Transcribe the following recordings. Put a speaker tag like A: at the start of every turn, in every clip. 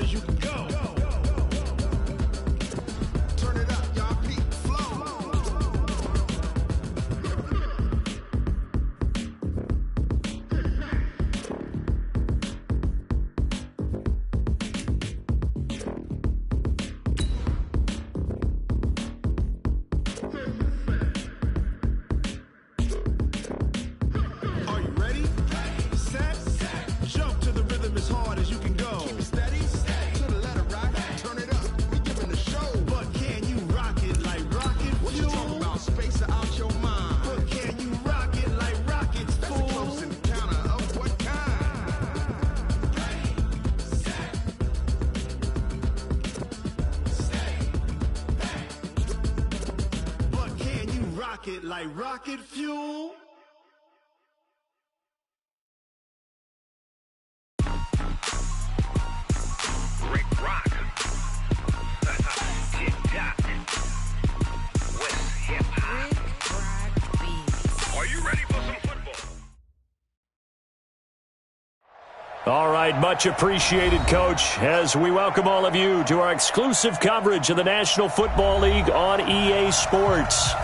A: as you can go. Turn it up, y'all. Peak flow. Are you ready? Set. Jump to the rhythm as hard as you can go. Keep it steady. To the letter right. Turn it up. We giving the show. But can you rock it like rocket fuel? What you talking about? Space out your mind. But can you rock it like rockets, fool? That's a close encounter of what kind? But can you rock it like rocket fuel?
B: Rick Rock. Tick-tock. West hip-hop. Are you ready for some football?
C: All right, much appreciated, Coach, as we welcome all of you to our exclusive coverage of the National Football League on EA Sports.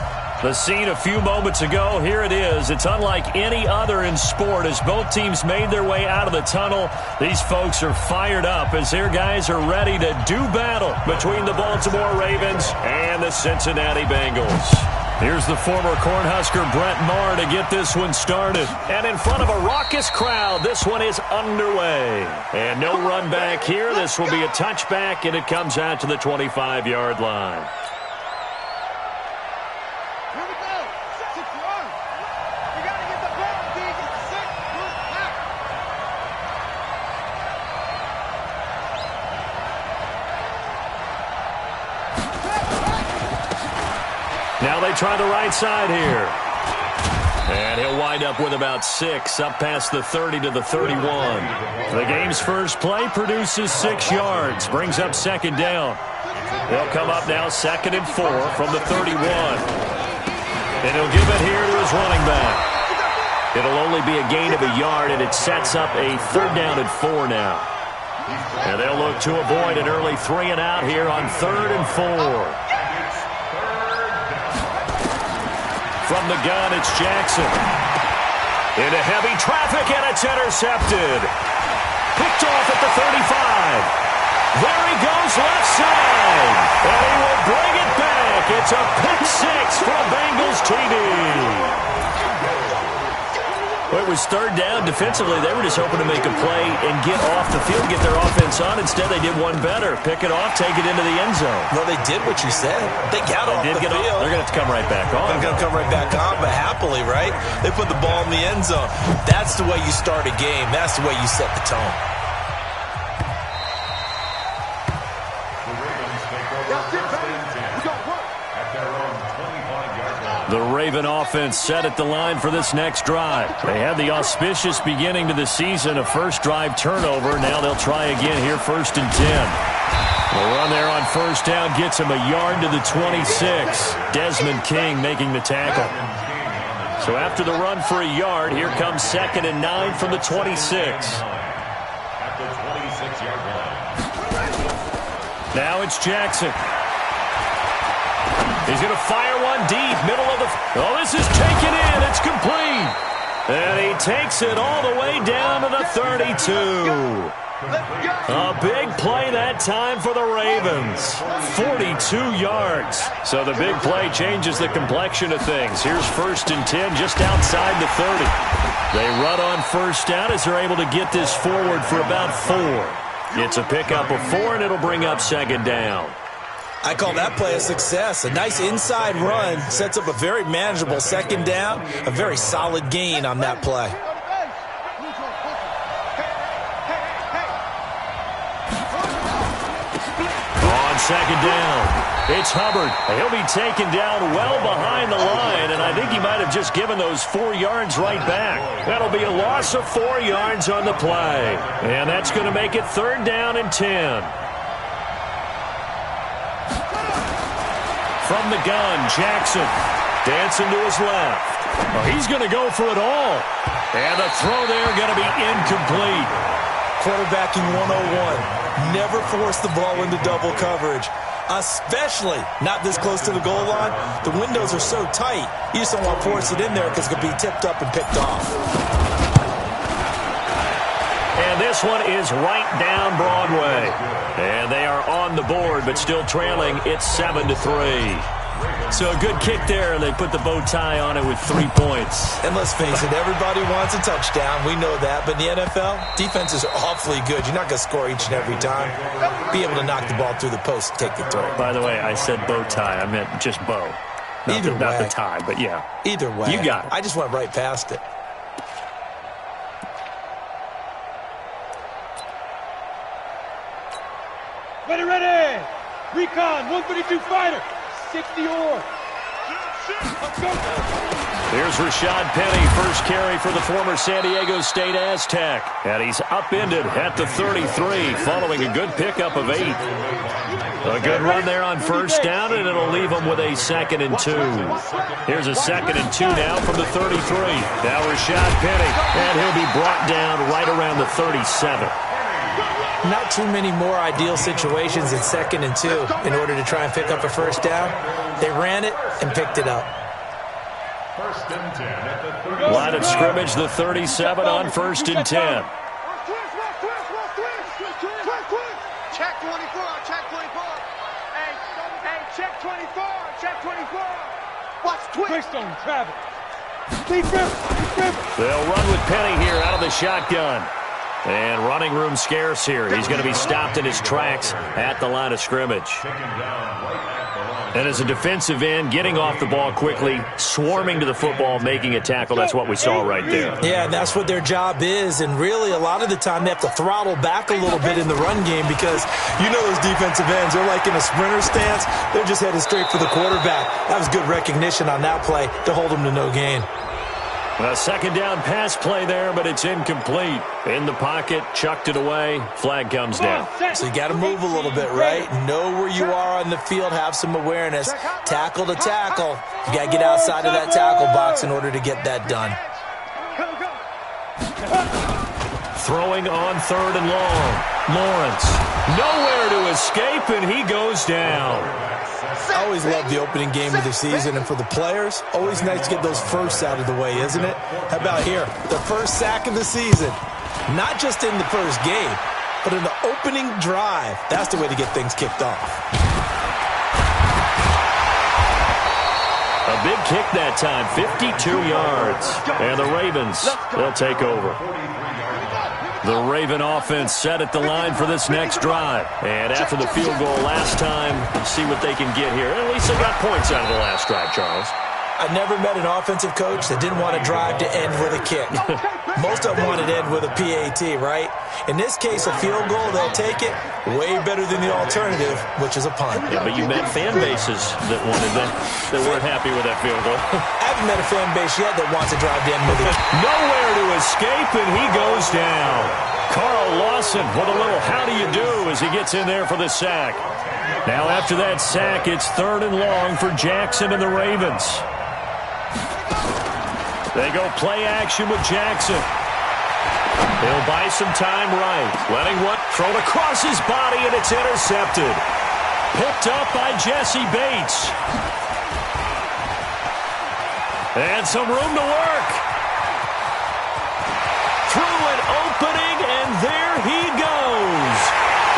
C: The scene a few moments ago, here it is. It's unlike any other in sport as both teams made their way out of the tunnel. These folks are fired up as their guys are ready to do battle between the Baltimore Ravens and the Cincinnati Bengals. Here's the former Cornhusker Brett Maher to get this one started. And in front of a raucous crowd, this one is underway. And no run back here. This will be a touchback, and it comes out to the 25-yard line.
D: Here we go. 6 yards. You got to get the ball, D. Get the 6. Move back.
C: Now they try the right side here. And he'll wind up with about 6, up past the 30 to the 31. The game's first play produces 6 yards, brings up second down. They'll come up now 2nd and 4 from the 31. And he'll give it here to his running back. It'll only be a gain of a yard, and it sets up a 3rd down and 4 now. And they'll look to avoid an early 3 and out here on 3rd and 4. From the gun, it's Jackson. Into heavy traffic, and it's intercepted. Picked off at the 35. There he goes left side. And he will bring it back. It's a pick 6 for Bengals TD. Well, it was 3rd down. Defensively, they were just hoping to make a play and get off the field, get their offense on. Instead, they did one better. Pick it off, take it into the end zone.
E: Well, they did what you said. They got off the field.
C: They're going to have to come right back on.
E: They're going to come right back on, but happily, right? They put the ball in the end zone. That's the way you start a game. That's the way you set the tone.
C: The Raven offense set at the line for this next drive. They had the auspicious beginning to the season, a first drive turnover. Now they'll try again here, 1st and 10. The run there on 1st down gets him a yard to the 26. Desmond King making the tackle. So after the run for a yard, here comes 2nd and 9 from the 26. Now it's Jackson. He's going to fire one deep, middle of the... Oh, this is taken in. It's complete. And he takes it all the way down to the 32. A big play that time for the Ravens. 42 yards. So the big play changes the complexion of things. Here's 1st and 10 just outside the 30. They run on 1st down as they're able to get this forward for about 4. It's a pickup of 4, and it'll bring up 2nd down.
E: I call that play a success. A nice inside run sets up a very manageable 2nd down. A very solid gain on that play.
C: On 2nd down, it's Hubbard. He'll be taken down well behind the line, and I think he might have just given those 4 yards right back. That'll be a loss of 4 yards on the play. And that's going to make it 3rd down and 10. From the gun, Jackson dancing to his left. Oh, he's going to go for it all. And the throw there going to be incomplete.
E: quarterbacking 101. Never force the ball into double coverage, especially not this close to the goal line. The windows are so tight, you just don't want to force it in there because it could be tipped up and picked off.
C: And this one is right down Broadway. And they are on the board, but still trailing. It's 7-3. So a good kick there, and they put the bow tie on it with 3 points.
E: And let's face it, everybody wants a touchdown. We know that. But in the NFL, defenses are awfully good. You're not going to score each and every time. Be able to knock the ball through the post and take the throw.
C: By the way, I said bow tie. I meant just bow. Not the tie, but yeah.
E: Either way.
C: You got it.
E: I just went right past it.
D: Ready. Recon, 132 fighter. 60 or.
C: Here's Rashad Penny, first carry for the former San Diego State Aztec. And he's upended at the 33, following a good pickup of 8. A good run there on first down, and it'll leave him with a 2nd and 2. Here's a 2nd and 2 now from the 33. Now Rashad Penny, and he'll be brought down right around the 37.
E: Not too many more ideal situations in 2nd and 2 in order to try and pick up a first down. They ran it and picked it up.
C: Line of scrimmage, the 37 on 1st and 10.
D: Check 24, check 24. Hey, check 24, check 24. Watch twist on Travis.
C: They'll run with Penny here out of the shotgun. And running room scarce here. He's going to be stopped in his tracks at the line of scrimmage. And as a defensive end, getting off the ball quickly, swarming to the football, making a tackle, that's what we saw right there.
E: Yeah, that's what their job is. And really, a lot of the time, they have to throttle back a little bit in the run game because you know those defensive ends, they're like in a sprinter stance. They're just headed straight for the quarterback. That was good recognition on that play to hold him to no gain.
C: A 2nd down pass play there, but it's incomplete. In the pocket, chucked it away. Flag comes down.
E: So you got to move a little bit, right? Know where you are on the field, have some awareness. Tackle to tackle. You got to get outside of that tackle box in order to get that done.
C: Throwing on 3rd and long. Lawrence, nowhere to escape, and he goes down.
E: I always love the opening game of the season, and for the players, always nice to get those firsts out of the way, isn't it? How about here? The first sack of the season. Not just in the first game, but in the opening drive. That's the way to get things kicked off.
C: A big kick that time, 52 yards. And the Ravens, they'll take over. The Raven offense set at the line for this next drive. And after the field goal last time, see what they can get here. At least they got points out of the last drive, Charles.
E: I never met an offensive coach that didn't want a drive to end with a kick. Most of them wanted to end with a PAT, right? In this case, a field goal, they'll take it. Way better than the alternative, which is a punt.
C: Yeah, but you met fan bases that wanted that weren't happy with that field goal.
E: I haven't met a fan base yet that wants a drive to end with it.
C: Nowhere to escape, and he goes down. Carl Lawson with a little how do you do as he gets in there for the sack. Now after that sack, it's 3rd and long for Jackson and the Ravens. They go play action with Jackson. He'll buy some time right. Letting one thrown across his body, and it's intercepted. Picked up by Jesse Bates. And some room to work. Through an opening, and there he goes.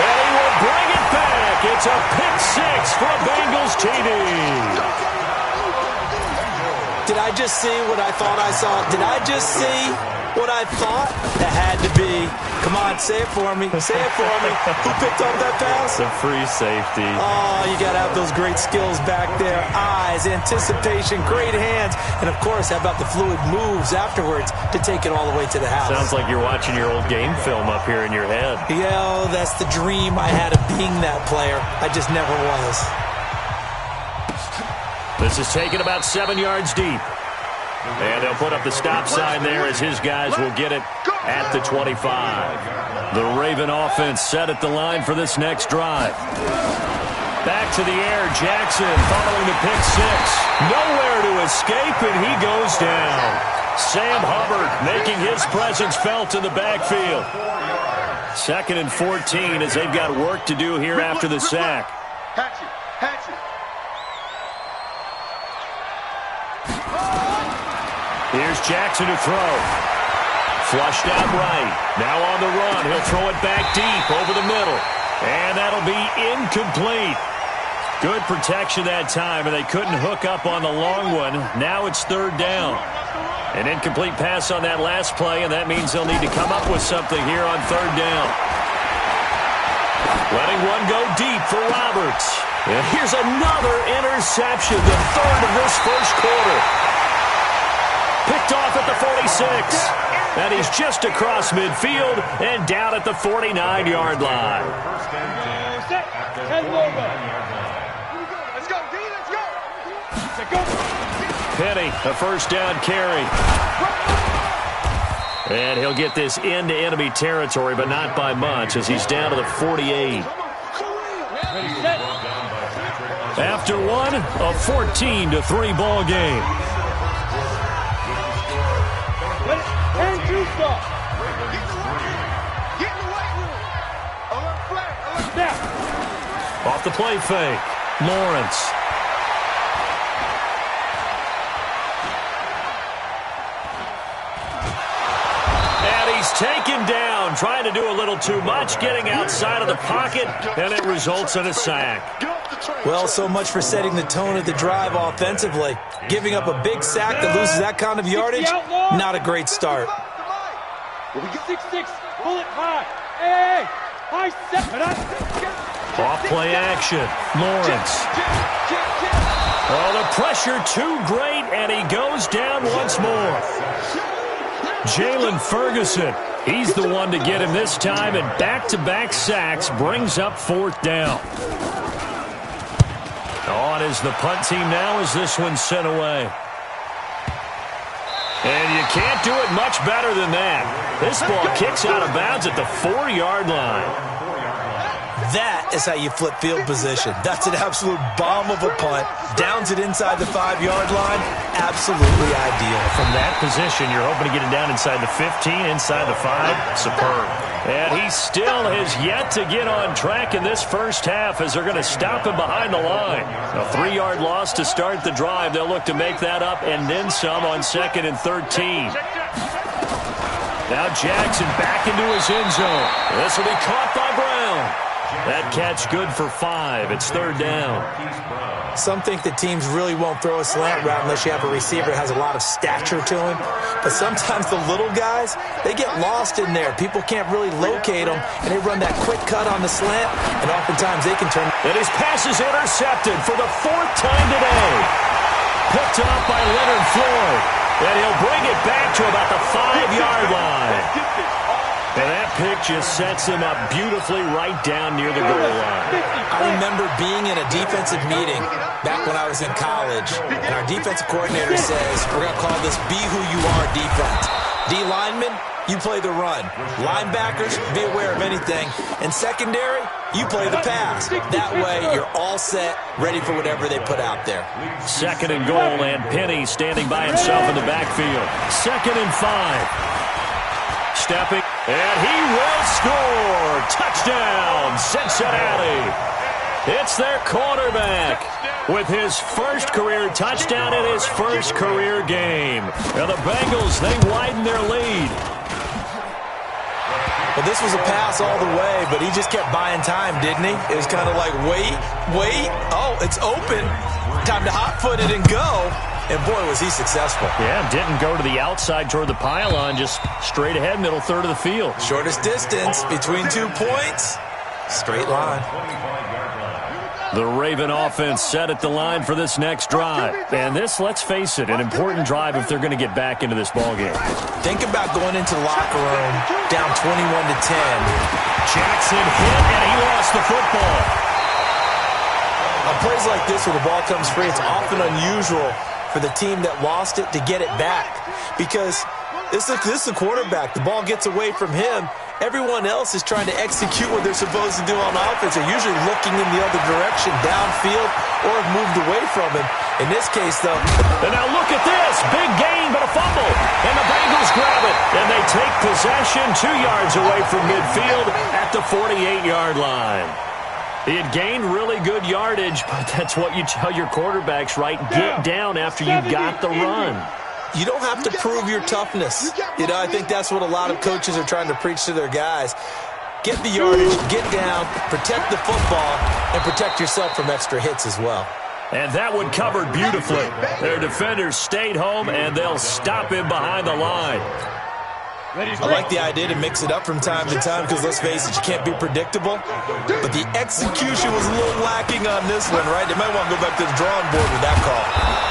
C: And he will bring it back. It's a pick 6 for a Bengals TD.
E: Did I just see what I thought I saw? Did I just see what I thought? That had to be. Come on, say it for me. Say it for me. Who picked up that pass?
C: The free safety.
E: Oh, you got to have those great skills back there. Eyes, anticipation, great hands. And, of course, how about the fluid moves afterwards to take it all the way to the house?
C: Sounds like you're watching your old game film up here in your head.
E: Yeah, that's the dream I had of being that player. I just never was.
C: This is taken about 7 yards deep. And they'll put up the stop sign there as his guys will get it at the 25. The Raven offense set at the line for this next drive. Back to the air, Jackson following the pick 6. Nowhere to escape, and he goes down. Sam Hubbard making his presence felt in the backfield. 2nd and 14 as they've got work to do here after the sack.
D: Hatchet.
C: Here's Jackson to throw. Flushed out right. Now on the run. He'll throw it back deep over the middle. And that'll be incomplete. Good protection that time, and they couldn't hook up on the long one. Now it's 3rd down. An incomplete pass on that last play, and that means they'll need to come up with something here on 3rd down. Letting one go deep for Roberts. And here's another interception, the 3rd of this first quarter. Picked off at the 46. And he's just across midfield and down at the 49-yard line.
D: Let's go, D, let's go.
C: Penny, a 1st down carry. And he'll get this into enemy territory, but not by much as he's down to the 48. After one, a 14-3 ball game.
D: And two stop. Get in the weight room. Alert flag. Alert snap.
C: Off the play fake. Lawrence. And he's taken down, trying to do a little too much, getting outside of the pocket, and it results in a sack.
E: Well, so much for setting the tone of the drive offensively. Giving up a big sack that loses that kind of yardage, not a great start.
D: 6-6, bullet high. Hey, high set.
C: Off play action. Lawrence. Oh, the pressure too great, and he goes down once more. Jalen Ferguson, he's the one to get him this time, and back-to-back sacks brings up 4th down. On is the punt team now as this one's sent away. And you can't do it much better than that. This ball kicks out of bounds at the 4-yard line.
E: That is how you flip field position. That's an absolute bomb of a punt. Downs it inside the 5-yard line. Absolutely ideal.
C: From that position, you're hoping to get it down inside the 15, inside the 5. Superb. And he still has yet to get on track in this first half as they're going to stop him behind the line. A 3-yard loss to start the drive. They'll look to make that up and then some on 2nd and 13. Now Jackson back into his end zone. This will be caught by Brown. That catch good for 5. It's 3rd down.
E: Some think that teams really won't throw a slant route unless you have a receiver that has a lot of stature to him. But sometimes the little guys, they get lost in there. People can't really locate them, and they run that quick cut on the slant, and oftentimes they can turn.
C: And his pass is intercepted for the 4th time today. Picked up by Leonard Floyd. And he'll bring it back to about the 5-yard line. And that pick just sets him up beautifully right down near the goal line.
E: I remember being in a defensive meeting back when I was in college, and our defensive coordinator says, we're going to call this Be Who You Are defense. D linemen, you play the run. Linebackers, be aware of anything. And secondary, you play the pass. That way, you're all set, ready for whatever they put out there.
C: 2nd and goal, and Penny standing by himself in the backfield. 2nd and 5. Stepping, and he will score. Touchdown, Cincinnati. It's their quarterback with his first career touchdown in his first career game. Now the Bengals, they widen their lead.
E: Well, this was a pass all the way, but he just kept buying time, didn't he? It was kind of like, wait. Oh, it's open. Time to hot-foot it and go. And, boy, was he successful.
C: Yeah, didn't go to the outside toward the pylon, just straight ahead, middle third of the field.
E: Shortest distance between 2 points. Straight line.
C: The Raven offense set at the line for this next drive. And this, let's face it, an important drive if they're going to get back into this ballgame.
E: Think about going into the locker room down 21-10.
C: Jackson hit, and he lost the football.
E: On plays like this where the ball comes free, it's often unusual for the team that lost it to get it back. Because this is the quarterback. The ball gets away from him, Everyone else is trying to execute what they're supposed to do on offense. They're usually looking in the other direction, downfield, or have moved away from him. In this case, though.
C: And now look at this. Big gain, but a fumble. And the Bengals grab it. And they take possession 2 yards away from midfield at the 48-yard line. He had gained really good yardage, but that's what you tell your quarterbacks, right? Get down after you got the run.
E: You don't have to prove your toughness. I think that's what a lot of coaches are trying to preach to their guys. Get the yardage, get down, protect the football, and protect yourself from extra hits as well.
C: And that one covered beautifully. Their defenders stayed home, and they'll stop him behind the line.
E: I like the idea to mix it up from time to time because, let's face it, you can't be predictable. But the execution was a little lacking on this one, right? They might want to go back to the drawing board with that call.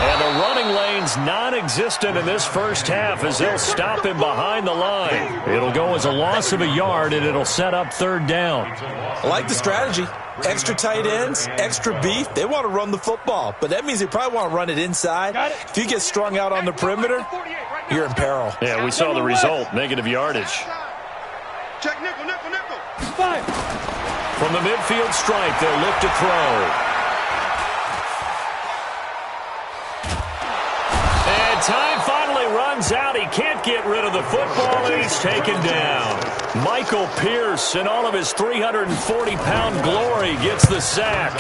C: And the running lane's non-existent in this first half as they'll stop him behind the line. It'll go as a loss of a yard, and it'll set up third down.
E: I like the strategy. Extra tight ends, extra beef. They want to run the football, but that means they probably want to run it inside. If you get strung out on the perimeter, you're in peril.
C: Yeah, we saw the result, negative yardage.
D: Check nickel, nickel, nickel.
C: From the midfield stripe, they'll look to throw. And time finally runs out. He can't get rid of the football, and he's taken down. Michael Pierce, in all of his 340-pound glory, gets the sack.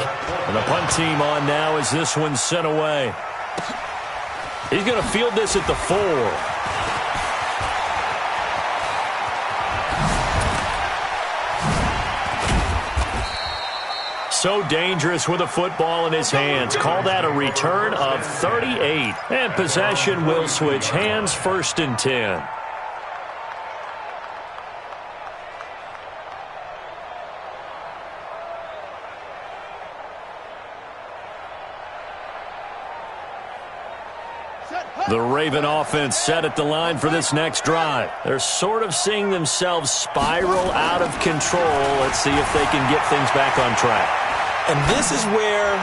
C: And the punt team on now as this one's sent away. He's going to field this at the 4. So dangerous with a football in his hands. Call that a return of 38. And possession will switch hands, 1st and 10. The Raven offense set at the line for this next drive. They're sort of seeing themselves spiral out of control. Let's see if they can get things back on track.
E: And this is where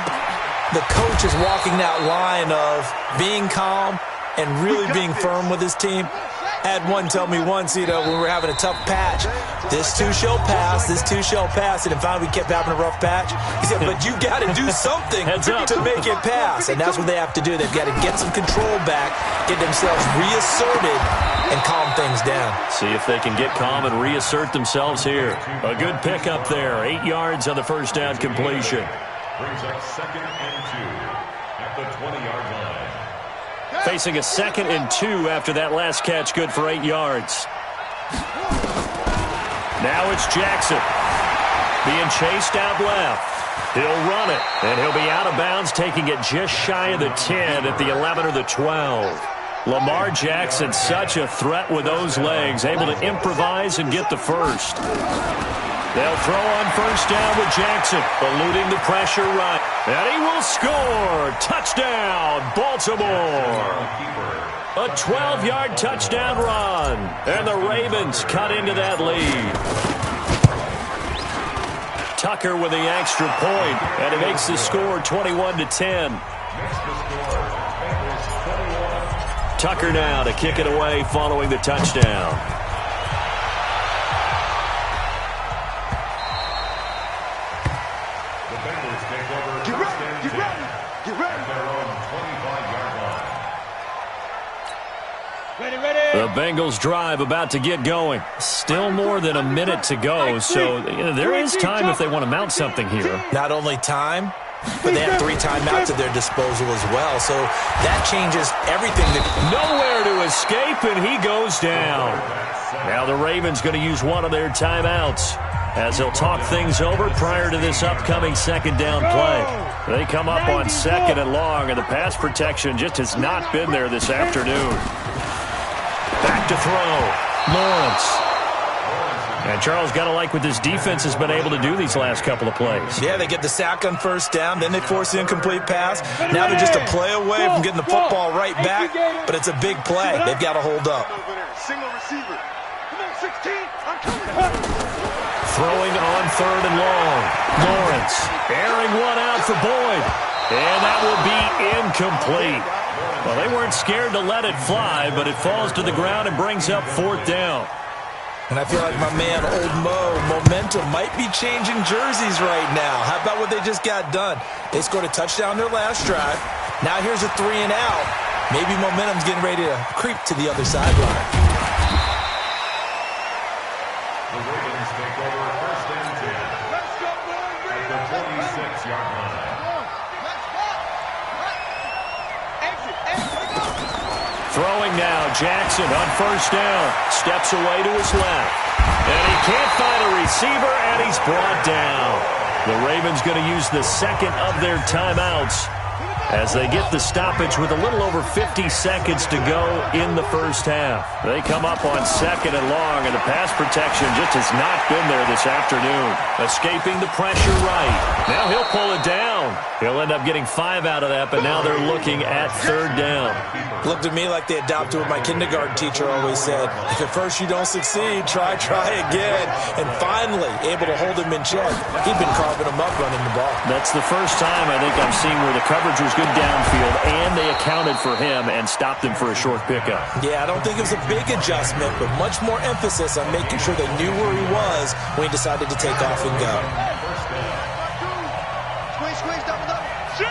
E: the coach is walking that line of being calm and really being firm with his team. I had one tell me once, when we were having a tough patch, this too shall pass, this too shall pass, and then finally we kept having a rough patch. He said, but you got to do something to make it pass, and that's what they have to do. They've got to get some control back, get themselves reasserted, and calm things down.
C: See if they can get calm and reassert themselves here. A good pickup there, 8 yards on the first down completion.
F: Brings up 2nd and 2 at the 20-yard line.
C: Facing a 2nd and 2 after that last catch, good for 8 yards. Now it's Jackson being chased out left. He'll run it, and he'll be out of bounds, taking it just shy of the 10 at the 11 or the 12. Lamar Jackson, such a threat with those legs, able to improvise and get the first. They'll throw on first down with Jackson, eluding the pressure right. And he will score. Touchdown, Baltimore. A 12-yard touchdown run. And the Ravens cut into that lead. Tucker with the extra point, and it makes the score 21-10. Tucker now to kick it away following the touchdown. The Bengals drive about to get going. Still more than a minute to go, so there is time if they want to mount something here.
E: Not only time, but they have 3 timeouts at their disposal as well, so that changes everything.
C: Nowhere to escape, and he goes down. Now the Ravens going to use one of their timeouts as they'll talk things over prior to this upcoming 2nd down play. They come up on 2nd and long, and the pass protection just has not been there this afternoon. Back to throw. Lawrence. And Charles, got to like what this defense has been able to do these last couple of plays.
E: Yeah, they get the sack on first down, then they force the incomplete pass. Now they're just a play away from getting the football right back, but it's a big play. They've got to hold up.
D: Single receiver. Come on, 16. I'm coming.
C: Throwing on 3rd and long. Lawrence airing one out for Boyd. And that will be incomplete. Well, they weren't scared to let it fly, but it falls to the ground and brings up 4th down.
E: And I feel like my man, Old Mo, momentum might be changing jerseys right now. How about what they just got done? They scored a touchdown their last drive. Now here's a 3 and out. Maybe momentum's getting ready to creep to the other sideline.
F: The Ravens take over first and 10.
D: Let's go, boys.
F: At the 26-yard line.
C: Throwing now, Jackson on first down. Steps away to his left. And he can't find a receiver, and he's brought down. The Ravens going to use the second of their timeouts as they get the stoppage with a little over 50 seconds to go in the first half. They come up on second and long, and the pass protection just has not been there this afternoon. Escaping the pressure right. Now he'll pull it down. He'll end up getting 5 out of that, but now they're looking at third down.
E: Looked at me like they adopted what my kindergarten teacher always said. If at first you don't succeed, try again. And finally, able to hold him in check. He'd been carving him up running the ball.
C: That's the first time I think I've seen where the coverage was good downfield, and they accounted for him and stopped him for a short pickup.
E: Yeah, I don't think it was a big adjustment, but much more emphasis on making sure they knew where he was when he decided to take off and go.
D: Squeeze, double. Shoot!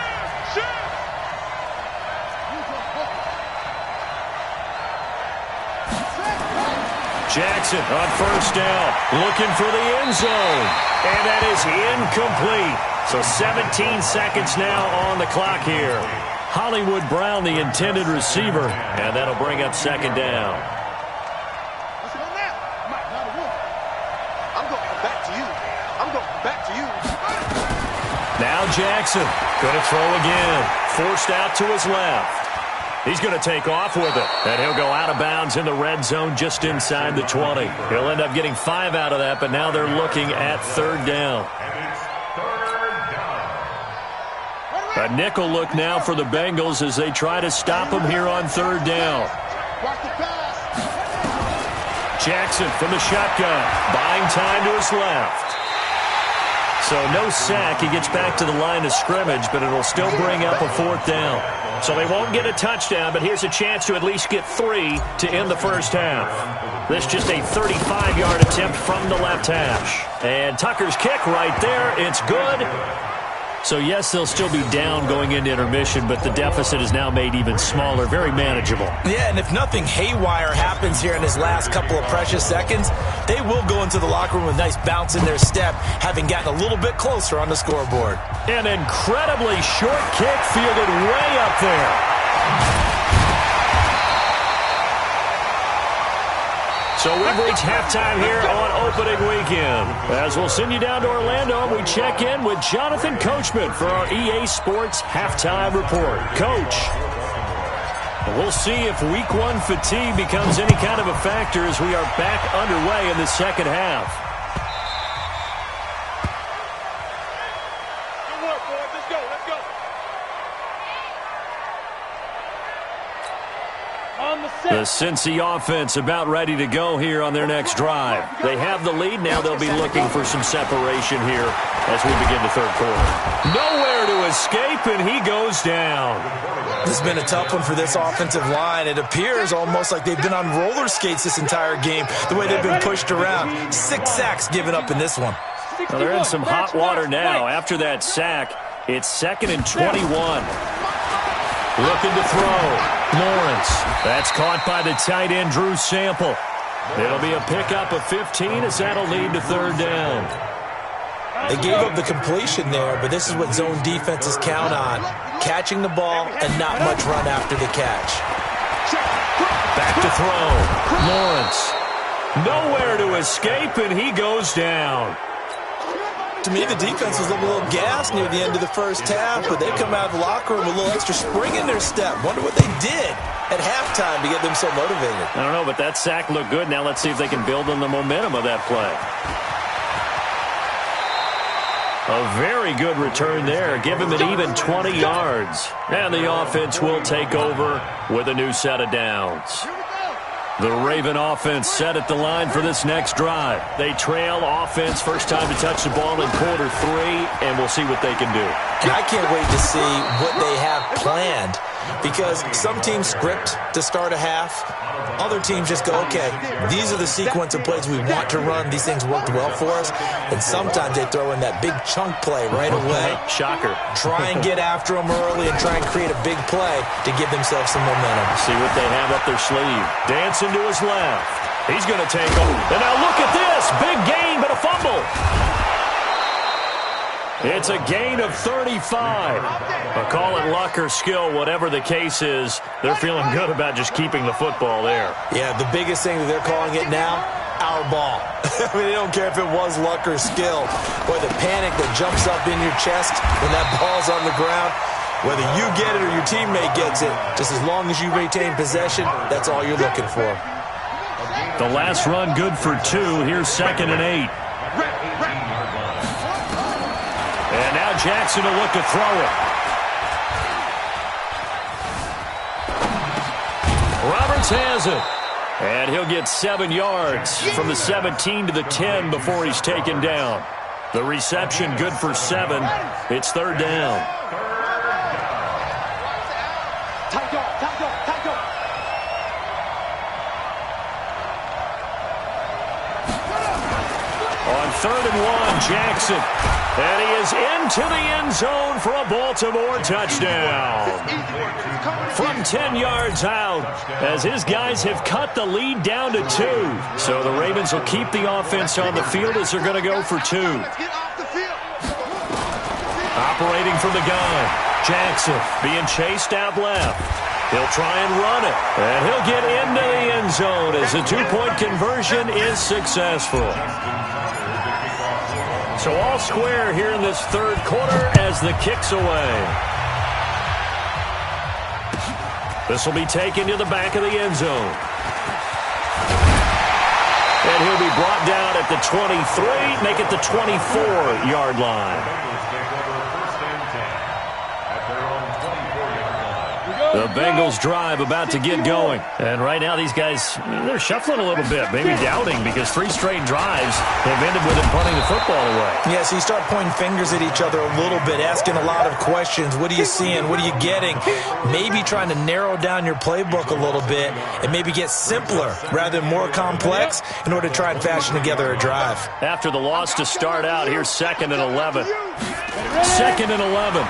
C: Jackson on first down, looking for the end zone, and that is incomplete. So 17 seconds now on the clock here. Hollywood Brown, the intended receiver, and that'll bring up second down.
D: I'm going back to you.
C: Now Jackson going to throw again. Forced out to his left. He's going to take off with it, and he'll go out of bounds in the red zone just inside the 20. He'll end up getting 5 out of that, but now they're looking at third down. A nickel look now for the Bengals as they try to stop him here on third down. Jackson from the shotgun, buying time to his left. So no sack. He gets back to the line of scrimmage, but it'll still bring up a fourth down. So they won't get a touchdown, but here's a chance to at least get 3 to end the first half. This just a 35-yard attempt from the left hash. And Tucker's kick right there. It's good. So, yes, they'll still be down going into intermission, but the deficit is now made even smaller, very manageable.
E: Yeah, and if nothing haywire happens here in his last couple of precious seconds, they will go into the locker room with a nice bounce in their step, having gotten a little bit closer on the scoreboard.
C: An incredibly short kick fielded way up there. So we've reached halftime here on opening weekend. As we'll send you down to Orlando, and we check in with Jonathan Coachman for our EA Sports Halftime Report. Coach, we'll see if Week 1 fatigue becomes any kind of a factor as we are back underway in the second half.
D: Good work, boys. Let's go.
C: The Cincy offense about ready to go here on their next drive. They have the lead. Now they'll be looking for some separation here as we begin the third quarter. Nowhere to escape, and he goes down.
E: This has been a tough one for this offensive line. It appears almost like they've been on roller skates this entire game, the way they've been pushed around. 6 sacks given up in this one.
C: Well, they're in some hot water now. After that sack, it's 2nd and 21. Looking to throw. Lawrence. That's caught by the tight end, Drew Sample. It'll be a pickup of 15 as that'll lead to third down.
E: They gave up the completion there, but this is what zone defenses count on. Catching the ball and not much run after the catch.
C: Back to throw. Lawrence. Nowhere to escape, and he goes down.
E: To me, the defense was a little gassed near the end of the first half, but they come out of the locker room with a little extra spring in their step. Wonder what they did at halftime to get them so motivated.
C: I don't know, but that sack looked good. Now let's see if they can build on the momentum of that play. A very good return there. Give him an even 20 yards. And the offense will take over with a new set of downs. The Raven offense set at the line for this next drive. They trail offense, first time to touch the ball in quarter 3, and we'll see what they can do.
E: And I can't wait to see what they have planned because some teams script to start a half. Other teams just go, okay, these are the sequence of plays we want to run. These things worked well for us. And sometimes they throw in that big chunk play right away.
C: Shocker.
E: Try and get after them early and try and create a big play to give themselves some momentum.
C: See what they have up their sleeve. Dancing to his left. He's going to take him. And now look at this. Big gain, but a fumble. It's a gain of 35. But call it luck or skill, whatever the case is, they're feeling good about just keeping the football there.
E: Yeah, the biggest thing that they're calling it now, our ball. I mean, they don't care if it was luck or skill. Boy, the panic that jumps up in your chest when that ball's on the ground, whether you get it or your teammate gets it, just as long as you retain possession, that's all you're looking for.
C: The last run good for 2. Here's 2nd and 8. And now Jackson will look to throw it. Roberts has it. And he'll get 7 yards from the 17 to the 10 before he's taken down. The reception good for 7. It's 3rd down. On 3rd and 1, Jackson. And he is into the end zone for a Baltimore touchdown. From 10 yards out, as his guys have cut the lead down to 2. So the Ravens will keep the offense on the field as they're going to go for 2. Operating from the gun, Jackson being chased out left. He'll try and run it, and he'll get into the end zone as the 2-point conversion is successful. So all square here in this 3rd quarter as the kick's away. This will be taken to the back of the end zone. And he'll be brought down at the 23, make it the 24-yard line. The Bengals drive about to get going. And right now these guys, they're shuffling a little bit, maybe doubting, because 3 straight drives have ended with them punting the football away.
E: Yeah, so you start pointing fingers at each other a little bit, asking a lot of questions. What are you seeing? What are you getting? Maybe trying to narrow down your playbook a little bit and maybe get simpler rather than more complex in order to try and fashion together a drive.
C: After the loss to start out, here's 2nd and 11. 2nd and 11.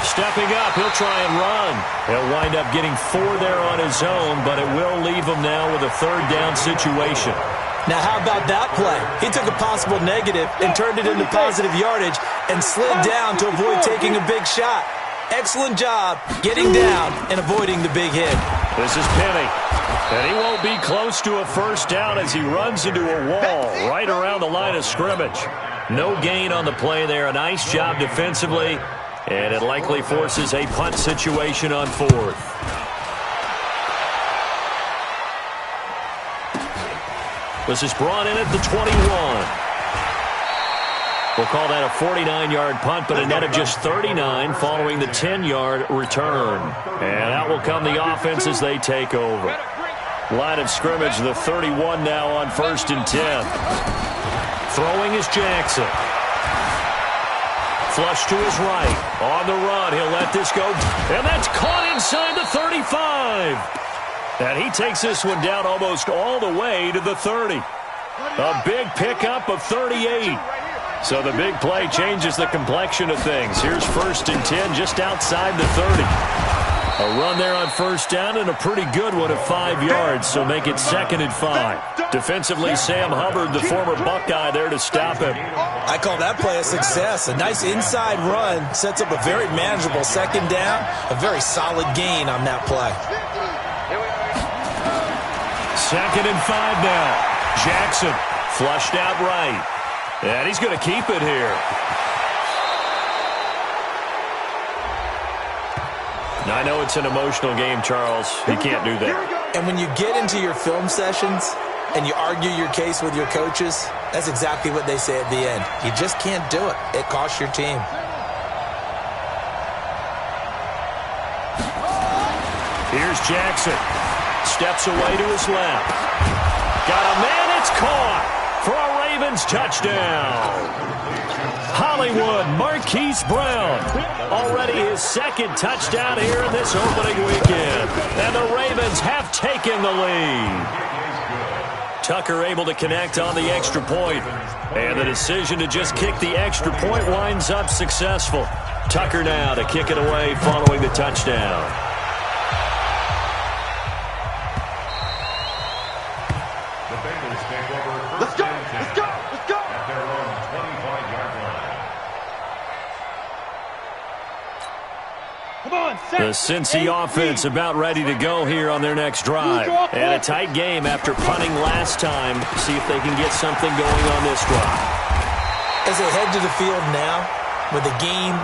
C: Stepping up, he'll try and run. He'll wind up getting 4 there on his own, but it will leave him now with a 3rd down situation.
E: Now, how about that play? He took a possible negative and turned it into positive yardage and slid down to avoid taking a big shot. Excellent job getting down and avoiding the big hit.
C: This is Penny, and he won't be close to a 1st down as he runs into a wall right around the line of scrimmage. No gain on the play there. A nice job defensively. And it likely forces a punt situation on 4th. This is brought in at the 21. We'll call that a 49-yard punt, but a net of just 39 following the 10-yard return. And out will come the offense as they take over. Line of scrimmage, the 31 now on 1st and 10. Throwing is Jackson. Flush to his right. On the run, he'll let this go. And that's caught inside the 35. And he takes this one down almost all the way to the 30. A big pickup of 38. So the big play changes the complexion of things. Here's 1st and 10 just outside the 30. A run there on 1st down and a pretty good one of 5 yards, so make it 2nd and 5. Defensively, Sam Hubbard, the former Buckeye, there to stop him.
E: I call that play a success. A nice inside run sets up a very manageable 2nd down. A very solid gain on that play.
C: 2nd and 5 now. Jackson flushed out right. And he's going to keep it here. Now, I know it's an emotional game, Charles. You can't do that.
E: And when you get into your film sessions and you argue your case with your coaches, that's exactly what they say at the end. You just can't do it. It costs your team.
C: Here's Jackson. Steps away to his left. Got a man. It's caught for a Ravens touchdown. Hollywood, Marquise Brown. Already his second touchdown here in this opening weekend. And the Ravens have taken the lead. Tucker able to connect on the extra point. And the decision to just kick the extra point winds up successful. Tucker now to kick it away following the touchdown.
F: The Bengals take over
D: Let's go, let's go, let's go.
F: at their own 25-yard line.
D: Come on,
C: The Cincy offense about ready to go here on their next drive. And a tight game after punting last time. See if they can get something going on this drive.
E: As they head to the field now, with the game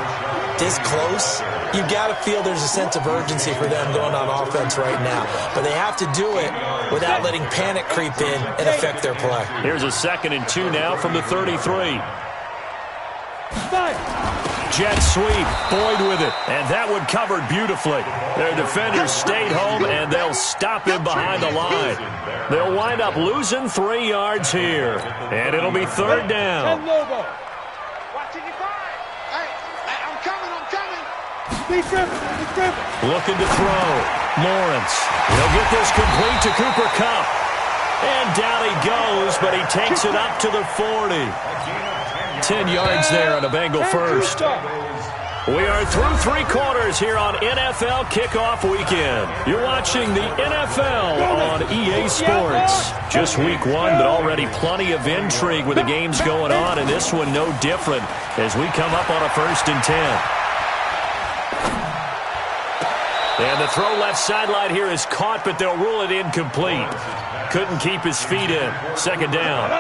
E: this close, you got to feel there's a sense of urgency for them going on offense right now. But they have to do it without letting panic creep in and affect their play.
C: Here's a 2nd and 2 now from the 33. Jet sweep, Boyd with it, and that one covered beautifully. Their defenders stayed home, and they'll stop him behind the line. They'll wind up losing 3 yards here, and it'll be 3rd down.
D: Watching you find. Hey, I'm coming. Be driven.
C: Looking to throw. Lawrence. He'll get this complete to Cooper Kupp. And down he goes, but he takes it up to the 40. 10 yards there on a Bengal first. We are through 3 quarters here on NFL Kickoff Weekend. You're watching the NFL on EA Sports. Just week 1, but already plenty of intrigue with the games going on, and this one no different as we come up on a 1st and 10. And the throw left sideline here is caught, but they'll rule it incomplete. Couldn't keep his feet in. 2nd down.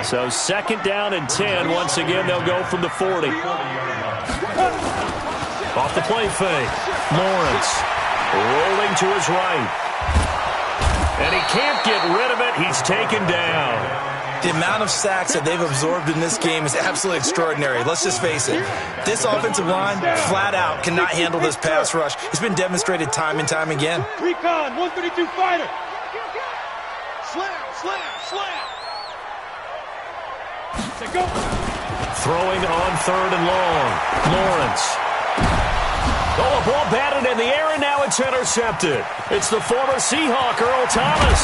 C: So 2nd down and 10. Once again, they'll go from the 40. Off the play fake. Lawrence rolling to his right. And he can't get rid of it. He's taken down.
E: The amount of sacks that they've absorbed in this game is absolutely extraordinary. Let's just face it. This offensive line, flat out, cannot handle this pass rush. It's been demonstrated time and time again.
D: Recon, 132 fighter. Slam. Go.
C: Throwing on 3rd and long. Lawrence. Oh, a ball batted in the air, and now it's intercepted. It's the former Seahawk, Earl Thomas.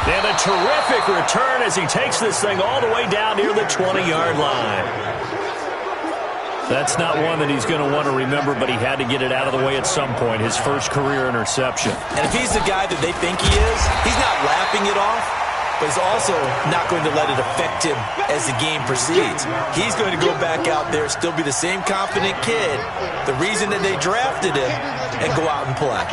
C: And a terrific return as he takes this thing all the way down near the 20-yard line. That's not one that he's going to want to remember, but he had to get it out of the way at some point, his first career interception.
E: And if he's the guy that they think he is, he's not laughing it off, but he's also not going to let it affect him as the game proceeds. He's going to go back out there, still be the same confident kid, the reason that they drafted him, and go out and play.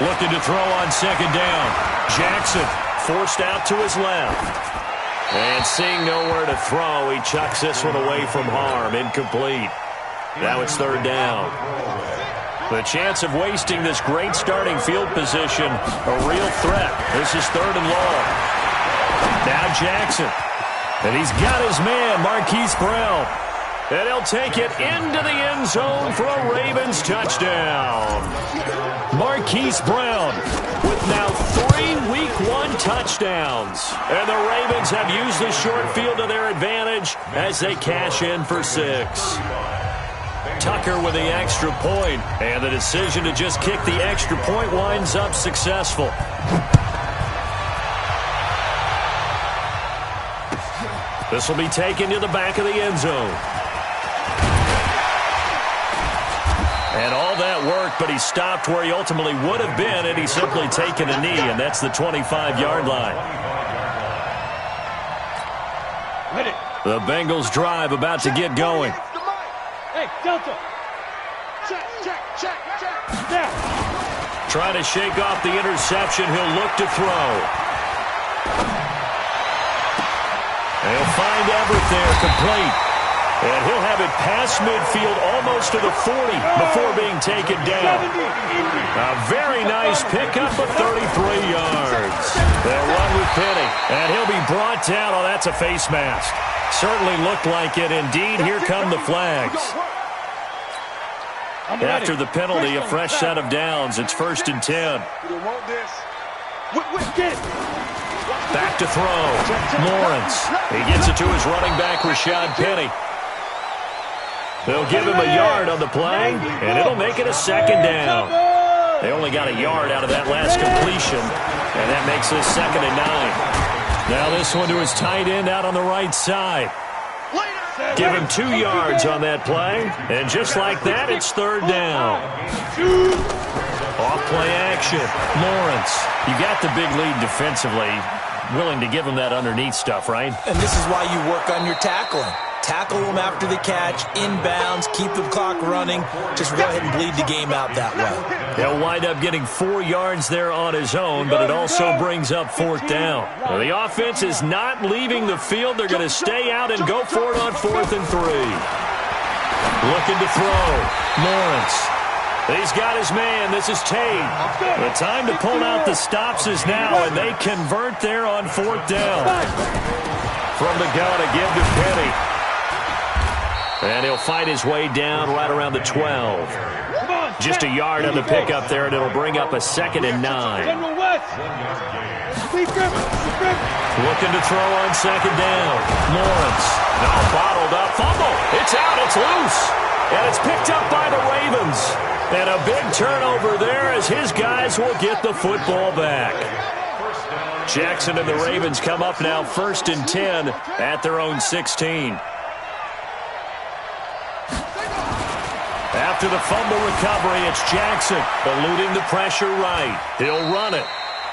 C: Looking to throw on 2nd down. Jackson forced out to his left. And seeing nowhere to throw, he chucks this one away from harm. Incomplete. Now it's 3rd down. The chance of wasting this great starting field position, a real threat. This is 3rd and long. Now Jackson. And he's got his man, Marquise Brown. And he'll take it into the end zone for a Ravens touchdown. Marquise Brown with now 3 Week 1 touchdowns. And the Ravens have used the short field to their advantage as they cash in for 6. Tucker with the extra point, and the decision to just kick the extra point winds up successful. This will be taken to the back of the end zone. And all that work, but he stopped where he ultimately would have been, and he's simply taken a knee, and that's the 25-yard line. The Bengals drive about to get going.
D: Hey, Delta. Check. Snap.
C: Trying to shake off the interception. He'll look to throw. And he'll find Everett there, complete. And he'll have it past midfield almost to the 40 before being taken down. A very nice pickup of 33 yards. They'll run with Penny. And he'll be brought down. Oh, that's a face mask. Certainly looked like it. Indeed, here come the flags. After the penalty, a fresh set of downs. It's 1st and 10.
D: Get it.
C: Back to throw. Lawrence. He gets it to his running back, Rashad Penny. They'll give him a yard on the play, and it'll make it a second down. They only got a yard out of that last completion, and that makes this 2nd and 9. Now this one to his tight end out on the right side. Give him 2 yards on that play, and just like that, it's 3rd down. Off play action. Lawrence. You got the big lead defensively. Willing to give him that underneath stuff, right?
E: And this is why you work on your tackling. Tackle them after the catch, inbounds, keep the clock running. Just go ahead and bleed the game out that way.
C: He'll wind up getting 4 yards there on his own, but it also brings up 4th down. Well, the offense is not leaving the field. They're going to stay out and go for it on 4th and 3. Looking to throw. Lawrence. He's got his man. This is Tate. The time to pull out the stops is now, and they convert there on 4th down. From the gun, a give to Penny. And he'll fight his way down right around the 12. Just a yard on the pickup there, and it'll bring up a 2nd and 9. Looking to throw on 2nd down. Lawrence. Now bottled up. Fumble. It's out. It's loose. And it's picked up by the Ravens. And a big turnover there as his guys will get the football back. Jackson and the Ravens come up now 1st and 10 at their own 16. After the fumble recovery, it's Jackson eluding the pressure right. He'll run it.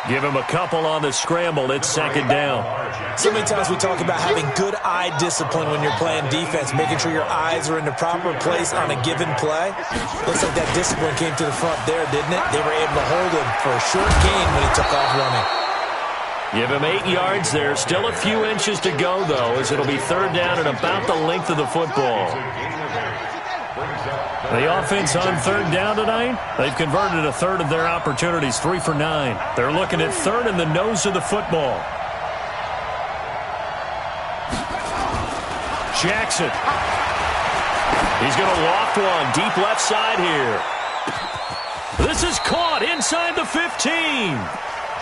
C: Give him a couple on the scramble. It's 2nd down.
E: So many times we talk about having good eye discipline when you're playing defense, making sure your eyes are in the proper place on a given play. Looks like that discipline came to the front there, didn't it? They were able to hold him for a short gain when he took off running.
C: Give him 8 yards there. Still a few inches to go, though, as it'll be 3rd down and about the length of the football. The offense on 3rd down tonight, they've converted a 1/3 of their opportunities, 3 for 9. They're looking at 3rd in the nose of the football. Jackson. He's going to loft one deep left side here. This is caught inside the 15.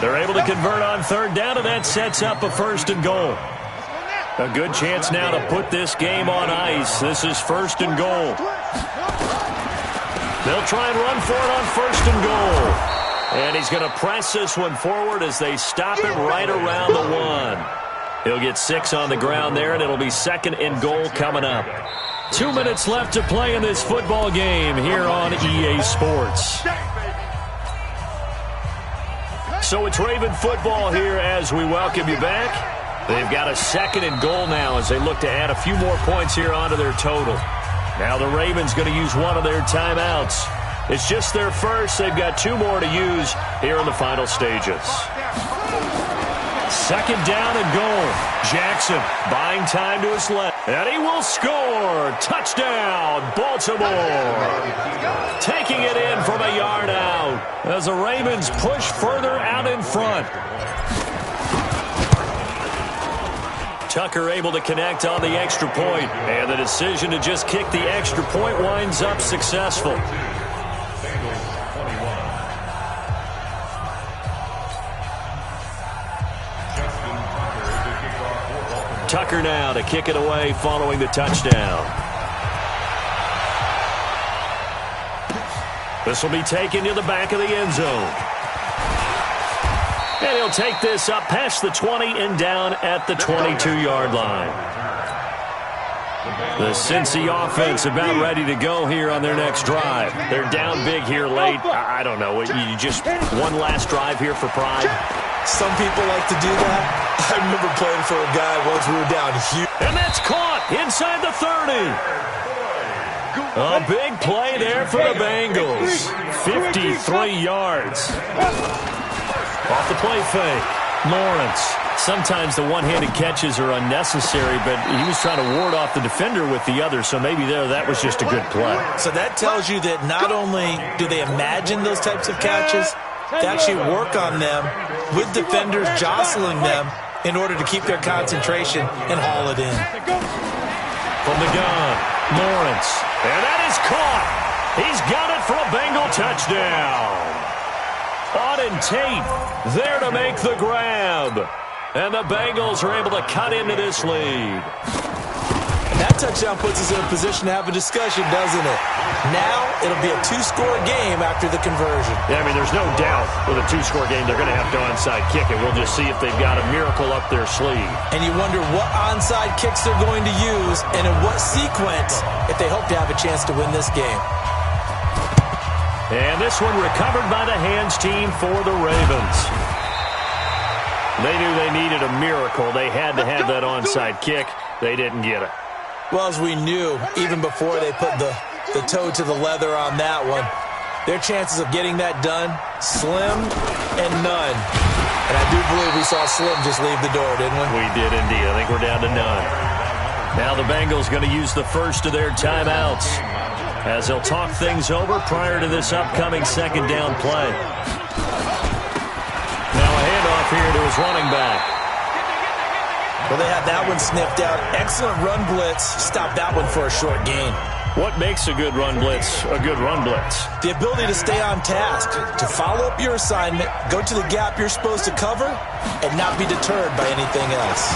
C: They're able to convert on 3rd down, and that sets up a 1st and goal. A good chance now to put this game on ice. This is 1st and goal. They'll try and run for it on 1st and goal. And he's going to press this one forward as they stop it right around the 1. He'll get 6 on the ground there, and it'll be 2nd and goal coming up. 2 minutes left to play in this football game here on EA Sports. So it's Raven football here as we welcome you back. They've got a 2nd and goal now as they look to add a few more points here onto their total. Now the Ravens going to use one of their timeouts. It's just their first. They've got 2 more to use here in the final stages. 2nd down and goal. Jackson buying time to his left. And he will score. Touchdown, Baltimore. Taking it in from a yard out as the Ravens push further out in front. Tucker able to connect on the extra point, and the decision to just kick the extra point winds up successful. Tucker now to kick it away following the touchdown. This will be taken to the back of the end zone. And he'll take this up past the 20 and down at the 22-yard line. The Cincy offense about ready to go here on their next drive. They're down big here late. I don't know. You just one last drive here for pride.
E: Some people like to do that. I remember playing for a guy once we were down huge.
C: And that's caught inside the 30. A big play there for the Bengals. 53 yards. Off the play fake. Lawrence. Sometimes the one-handed catches are unnecessary, but he was trying to ward off the defender with the other, so maybe that was just a good play.
E: So that tells you that not only do they imagine those types of catches, they actually work on them with defenders jostling them in order to keep their concentration and haul it in.
C: From the gun, Lawrence. And that is caught. He's got it for a Bengal touchdown. Auden Tate there to make the grab. And the Bengals are able to cut into this lead.
E: And that touchdown puts us in a position to have a discussion, doesn't it? Now it'll be a two-score game after the conversion.
C: Yeah, I mean, there's no doubt with a two-score game they're going to have to onside kick it. We'll just see if they've got a miracle up their sleeve.
E: And you wonder what onside kicks they're going to use and in what sequence if they hope to have a chance to win this game.
C: And this one recovered by the hands team for the Ravens. They knew they needed a miracle. They had to have that onside kick. They didn't get it.
E: Well, as we knew, even before they put the toe to the leather on that one, their chances of getting that done, slim and none. And I do believe we saw Slim just leave the door, didn't we?
C: We did indeed. I think we're down to none. Now the Bengals going to use the first of their timeouts as they'll talk things over prior to this upcoming second down play. Now a handoff here to his running back.
E: Well, they had that one sniffed out. Excellent run blitz. Stop that one for a short gain.
C: What makes a good run blitz a good run blitz?
E: The ability to stay on task, to follow up your assignment, go to the gap you're supposed to cover, and not be deterred by anything else.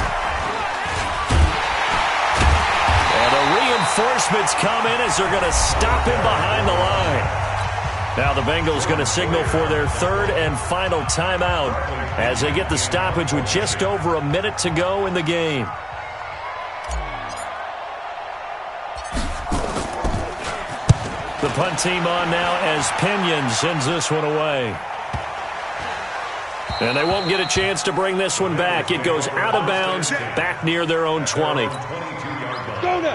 C: And the reinforcements come in as they're going to stop him behind the line. Now the Bengals going to signal for their third and final timeout as they get the stoppage with just over a minute to go in the game. The punt team on now as Pinion sends this one away. And they won't get a chance to bring this one back. It goes out of bounds, back near their own 20.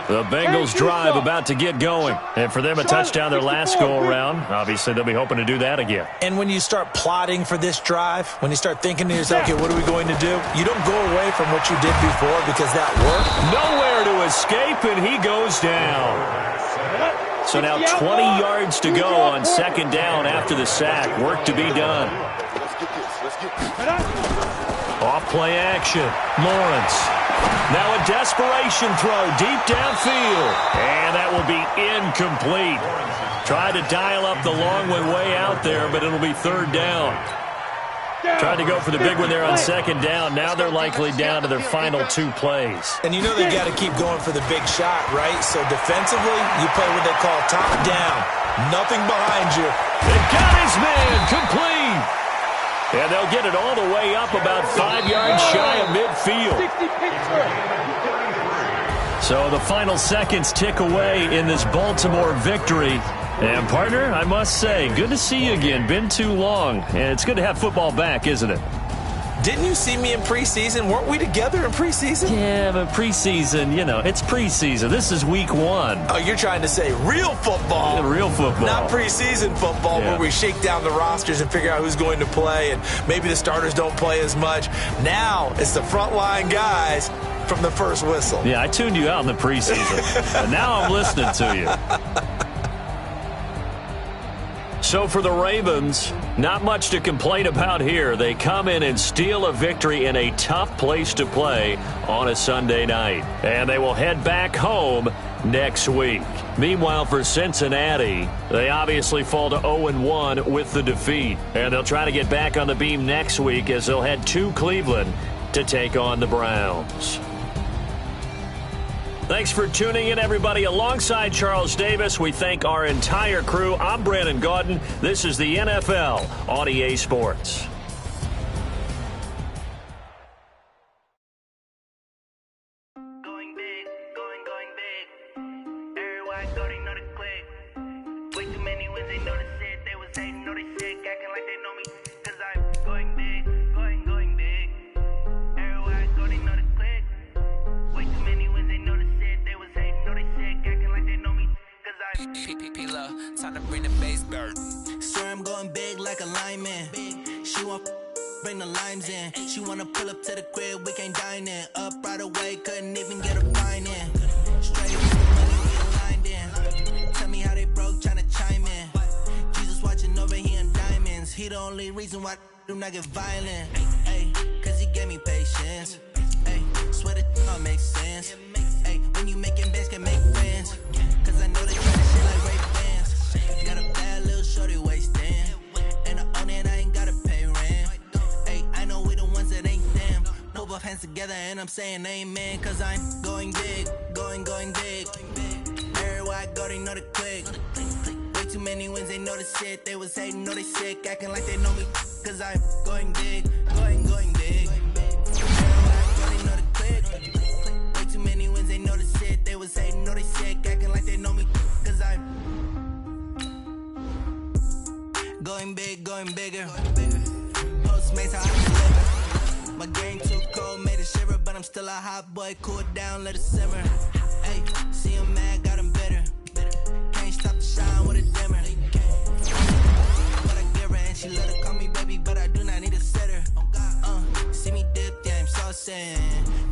C: The Bengals drive about to get going. And for them, a touchdown their last go-around. Obviously, they'll be hoping to do that again.
E: And when you start plotting for this drive, when you start thinking to yourself, okay, what are we going to do? You don't go away from what you did before because that worked.
C: Nowhere to escape, and he goes down. So now 20 yards to go on second down after the sack. Work to be done. Off play action. Lawrence. Now a desperation throw deep downfield. And that will be incomplete. Tried to dial up the long way out there, but it'll be third down. Tried to go for the big one there on second down. Now they're likely down to their final two plays.
E: And you know they got to keep going for the big shot, right? So defensively, you play what they call top down. Nothing behind you.
C: They got his man complete. And they'll get it all the way up about 5 yards shy of midfield. So the final seconds tick away in this Baltimore victory. And, partner, I must say, good to see you again. Been too long. And it's good to have football back, isn't it?
E: Didn't you see me in preseason? Weren't we together in preseason?
C: Yeah, but preseason, you know, it's preseason. This is week one.
E: Oh, you're trying to say real football.
C: Yeah, real football.
E: Not preseason football where we shake down the rosters and figure out who's going to play, and maybe the starters don't play as much. Now it's the frontline guys from the first whistle.
C: Yeah, I tuned you out in the preseason. And now I'm listening to you. So for the Ravens, not much to complain about here. They come in and steal a victory in a tough place to play on a Sunday night. And they will head back home next week. Meanwhile, for Cincinnati, they obviously fall to 0-1 with the defeat. And they'll try to get back on the beam next week as they'll head to Cleveland to take on the Browns. Thanks for tuning in, everybody. Alongside Charles Davis, we thank our entire crew. I'm Brandon Gaudin. This is the NFL on EA Sports.
G: Going big, going big. Everybody thought they know the click. Way too many wins, they know the shit. They was hating, know they sick, acting like they know me. Cause I'm going big, going big. Everybody thought they know the click. Way too many wins, they know the shit. They was hating, know they sick, acting like they know me. Cause I'm
H: P-P-P-Lo, time to bring the bass bird.
G: swear I'm going big like a lineman. She want bring the limes in. She wanna pull up to the crib, we can't dine in. Up right away, couldn't even get a fine in. Straight with the money, we aligned in. Tell me how they broke, tryna chime in. Jesus watching over here in diamonds. He the only reason why I do not get violent. Ay, cause he gave me patience. Ay, swear that all makes sense. Ay, when you making bands, can make friends. Cause I know they try to shit like Ray-Bans. Got a bad little shorty wasting. And I own it, I ain't gotta pay rent. Ay, I know we the ones that ain't them. Nova I'm saying amen, cause I'm going big, going big. Everywhere I go, they know the click. Way too many wins, they know the shit. They was hating, know they sick, acting like they know me, cause I'm going big, going big. Everywhere I go, they know the click. Way too many wins, they know the shit. They was hating, know they sick, acting like they know me, cause I'm going big, going bigger. Postmates, how I deliver. My game too cold, made it shiver, but I'm still a hot boy. Cool it down, let it simmer. Hey, see him mad, got him bitter. Can't stop the shine with a dimmer. But I give her and she let her call me baby, but I do not need a sitter. See me dip, yeah, I'm saucing.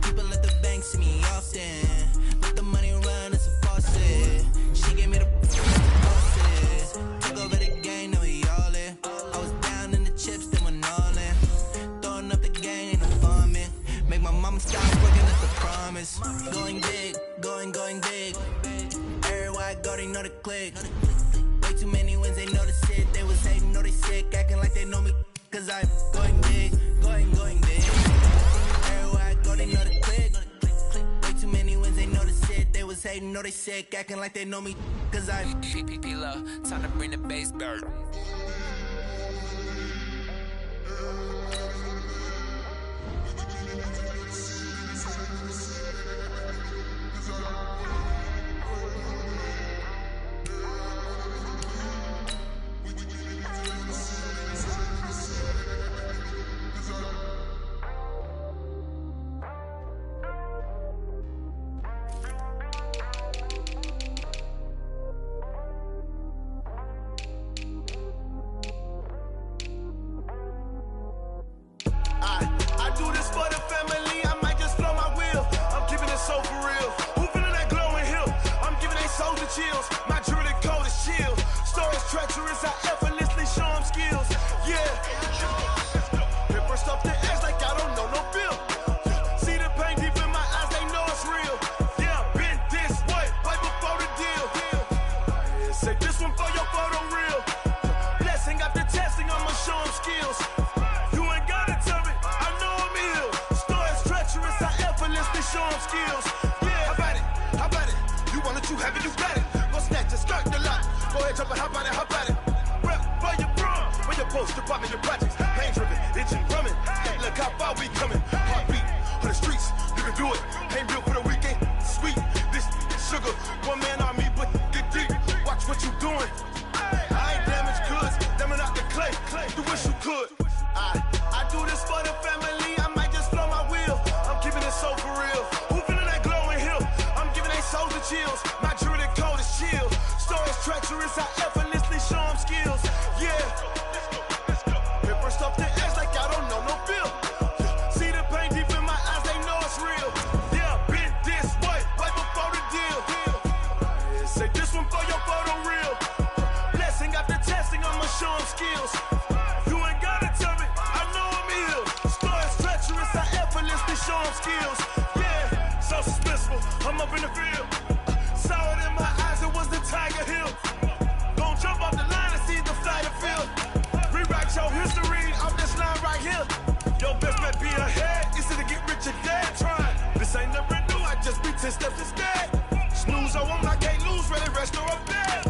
G: People at the bank see me often. Let the money run, it's a faucet. She gave me the bosses. Took over the game, now we all in. I was down in the chips, then went all in. Throwing up the gang, ain't no farming. Make my mama stop working, that's the promise. Going big, going big. Everywhere I go, they know the click. Way too many wins, they know the shit. They was hating, know they sick, acting like they know me, cause I'm going big, going big. Everywhere I go, they know the click. Way too many wins, they know the shit. They was hating, know they sick, acting like they know me, cause I'm
H: P-P-P-Love, time to bring the bass bird.
A: I do this for the family, I might just blow my wheel. I'm keeping it so for real. Who feeling that glowing hill? I'm giving they souls the chills. My jewelry cold is chill. Stories treacherous, I effortlessly show them skills. Yeah. Hit first off the edge like I don't know no feel. See the pain deep in my eyes, they know it's real. Yeah, been this way, right before the deal. Say this one for your photo real. Blessing after testing, I'ma show them skills. You ain't gotta tell me, I know I'm ill. Stories treacherous, I effortlessly show them skills. Yeah, how about it? You want it, you have it, you got it. Go snatch it, skirt the lot. Go ahead, jump it, how about it? Rep for your bro, for your post, department, your projects. Pain driven, itching, drumming. Hey, look how far we coming. Heartbeat for the streets, you can do it. Ain't built for the weekend, sweet. This sugar, one man army, but get deep. Watch what you doing. I ain't damaged goods, damn it out the clay. You wish you could. I do this for the family, I might just blow my wheel. I'm keeping it so for real. Who feeling that glowing hill? I'm giving they souls the chills. My jewelry cold is chill. Stories treacherous, I effortlessly show them skills. Yeah. Hit first off the edge like I don't know no feel. See the pain deep in my eyes, they know it's real. Yeah, been this way, right before the deal. Say this one for your photo real. Blessing after testing, I'ma show them skills. You ain't gotta tell me, I know I'm ill. Stories treacherous, I effortlessly show them skills. Yeah, so suspenseful, I'm up in the field. Saw it in my eyes, it was the Tiger Hill. Gon' jump off the line and see the fly the field. Rewrite your history off this line right here. Your best bet be ahead, easy to get rich or dead trying. This ain't never new, I just be 10 steps instead. Snooze, I won't, I can't lose, ready, rest or up bed.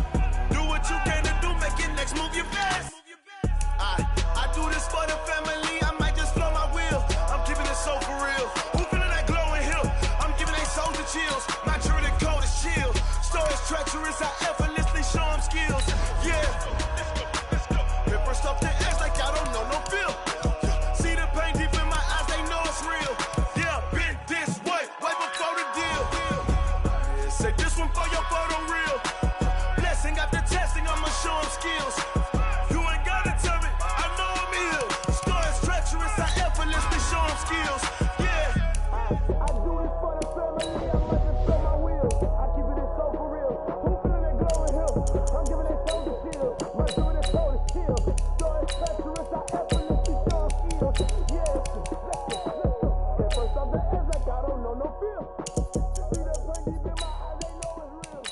A: Do what you can to do, make your next move your best. I do this for the family, I might just blow my wheel. I'm keeping it so for real. Who feeling that glowing hill? I'm giving they souls the chills. My jewelry cold is chill. Stories treacherous, I effortlessly show them skills. Yeah. Hit first off the edge like I don't know no feel. See the pain deep in my eyes, they know it's real. Yeah, been this way, right before the deal. Say this one for your photo real. Blessing after testing, I'ma show them skills. You ain't gotta tell me, I know I'm ill. Stories treacherous, I effortlessly show them skills. Yeah. I do this for the family, I might just blow my wheel. I keep it so for real. Who feeling that glowing hill? I'm giving it so the chill. My jewelry cold is chill. Stories treacherous, I effortlessly show them skills. Yeah. Hit first off the edge like I don't know no feel. See the pain deep in my eyes, they know it's real.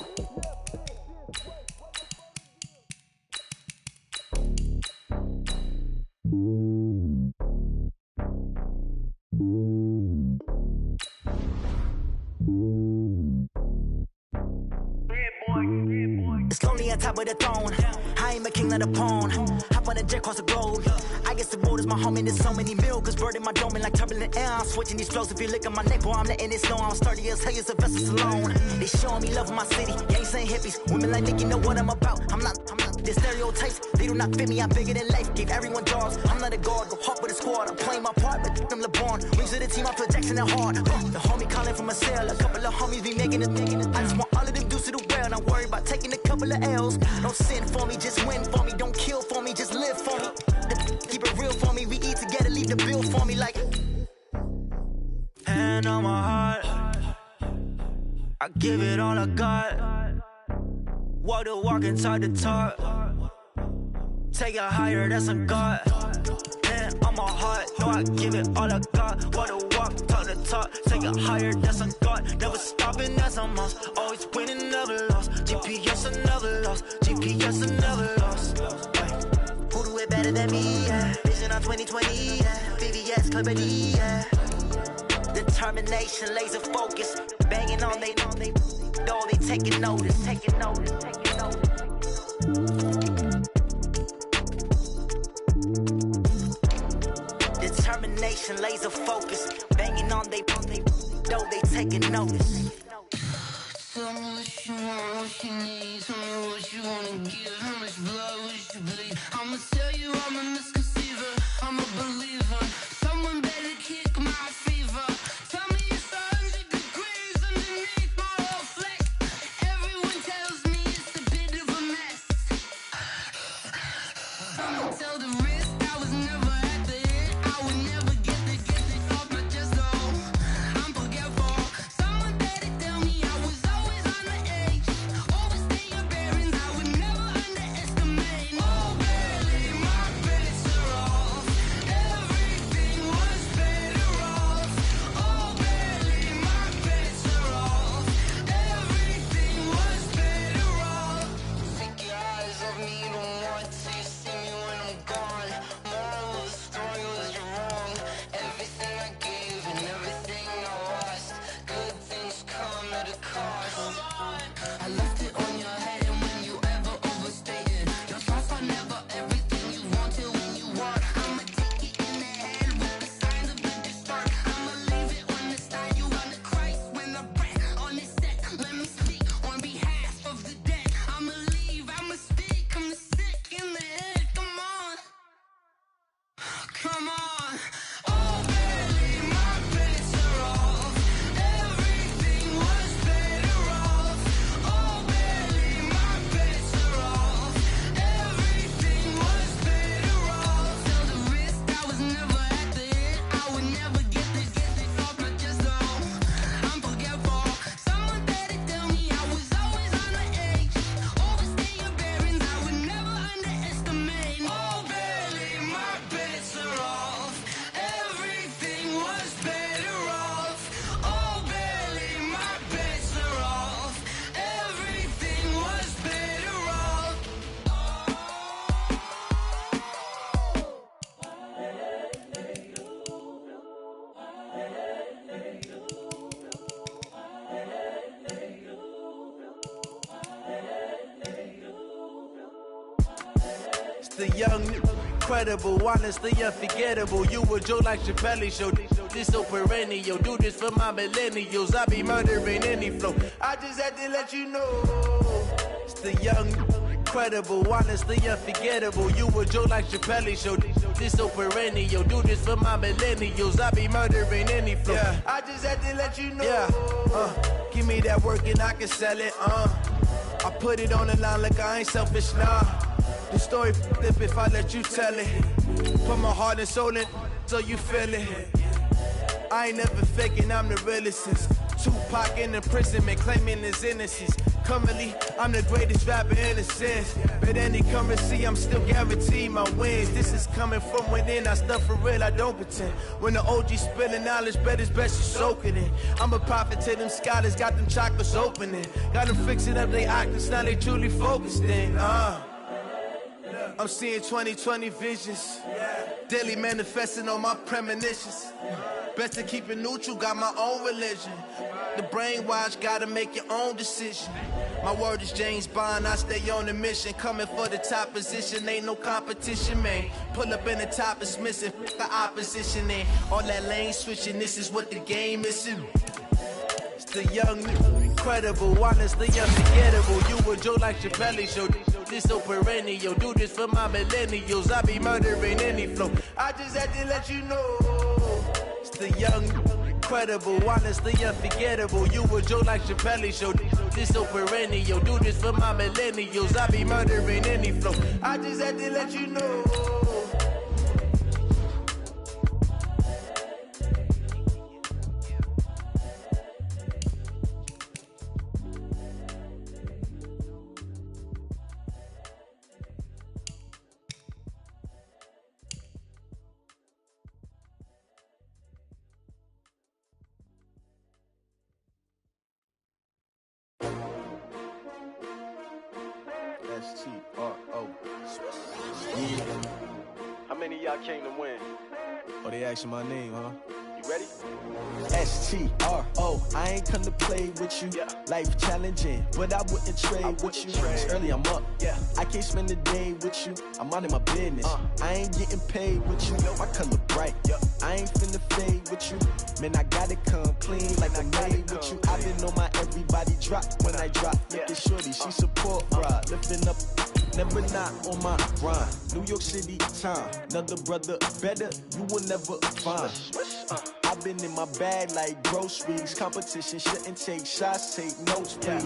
A: Yeah,
G: It's lonely on top of the throne. I ain't a king of the pawn. Hop on a jet across the globe. I guess the road is my home and there's so many milkers burning my dome like turbulent air. I'm switching these flows. If you look at my neck, boy, I'm letting it snow. I'm sturdy as hell, it's a vessel alone. They showing me love in my city. Gang saying hippies. Women like me, you know what I'm about. I'm not. The stereotypes, they do not fit me. I'm bigger than life. Gave everyone jobs. I'm not a guard. Go hard with a squad. I'm playing my part, but them LeBron. Rings to the team, I feel Jackson and hard. The homie calling from a cell. A couple of homies be making it. I just want all of them dudes to do well. Not worry about taking a couple of L's. Don't sin for me, just win for me. Don't kill for me, just live for me. Keep it real for me. We eat together, leave the bill for me like. Hand on my heart, I give it all I got. Walk the walk and talk the talk. Take it higher, that's a God. Hand on my heart, no, I give it all I got. Walk the walk, talk the talk. Take it higher, that's a God. Never stopping, that's a must. Always winning, never lost. GPS, I never lost. GPS, I never lost. Who do it better than me? Yeah. Vision on 2020, yeah. VVS, Clarity, yeah. Determination, laser focus. Banging on they know they taking notice. Taking notice. Determination, laser focus. Banging on they know they taking notice.
I: Tell me what you want, what you need. Tell me what you wanna give. How much blood would you bleed? I'ma tell you I'm a misconceiver. I'm a believer. Someone better kick my fever. Tell me it's 100 degrees underneath my whole flex. Everyone tells me it's a bit of a mess. I'ma tell the risk I was never at the end. I would never get it off my chest though. I'm forgetful. Someone better tell me I was always on the edge. Overstay your bearings, I would never underestimate. Oh, barely my bets are off. Everything was better off. Oh, barely my bets are off. Everything was better off. Take your eyes off me, don't want to see me when I'm gone. Moral of the story was you're wrong. Everything I gave and everything I lost. Good things come at a cost. I left it on your head and when you ever overstated. Your thoughts are never everything you wanted when you want. I'ma take it in the head with the signs of the distort. I'ma leave it on the side. You on the Christ when the breath on this set. Let me speak on behalf of the dead. I'ma leave, I'ma speak. I'm sick in the head. Come on. Come on. Oh, barely my bets are off. Everything was better off. Oh, barely my bets are off. Everything was better off. Tell the risk I was never at the end. I would never get it off my chest though. I'm forgetful. Someone better tell me I was always on the edge. Overstay your bearings, I would never underestimate. Oh, barely my bets are off. Everything was better off. Oh, barely my bets are off. Everything was better off.
J: It's the young, incredible, honestly unforgettable. You a joke like Chappelle Show. This so perennial. Do this for my millennials. I be murdering any flow. I just had to let you know. It's the young, incredible, honestly unforgettable. You a joke like Chappelle Show. This so perennial. Do this for my millennials. I be murdering any flow. Yeah. I just had to let you know. Yeah. Give me that work and I can sell it. I put it on the line like I ain't selfish, nah. The story flip if I let you tell it. Put my heart and soul in so you feel it. I ain't never faking, I'm the realest since Tupac in imprisonment, claiming his innocence. Currently, I'm the greatest rapper in a sense. But any currency, I'm still guaranteed my wins. This is coming from within, I stuff for real, I don't pretend. When the OG spilling knowledge, bet it's best you soak it in. I'm a prophet to them scholars, got them chakras opening. Got them fixing up they octaves, now they truly focused in. I'm seeing 2020 visions. Daily manifesting on my premonitions. Best to keep it neutral, got my own religion. The brainwash, gotta make your own decision. My word is James Bond, I stay on a mission. Coming for the top position, ain't no competition, man. Pull up in the top is missing, the opposition, and all that lane switching, this is what the game is. It's the young, incredible, honestly unforgettable. You a Joe like Chappelle show. This so perennial, do this for my millennials. I be murdering any flow. I just had to let you know. It's the young, incredible, honestly unforgettable. You a Joe like Chappelle show. This so perennial, do this for my millennials. I be murdering any flow. I just had to let you know. S-T-R-O. Yeah.
D: How many of y'all came to win?
J: Oh, they asking my name, huh?
D: You ready?
J: S-T-R-O. I ain't come to play with you. Life challenging, but I wouldn't trade with you. It's early, I'm up. I can't spend the day with you. I'm out of my business. I ain't getting paid with you. My color bright. I ain't finna fade with you. Man, I gotta come clean like I made with you. I been on my everybody drop when I drop. Look at shorty, she support ride. Lifting up, never not on my grind. New York City time. Another brother better, you will never find. I've been in my bag like groceries. Competition shouldn't take shots, take notes, please.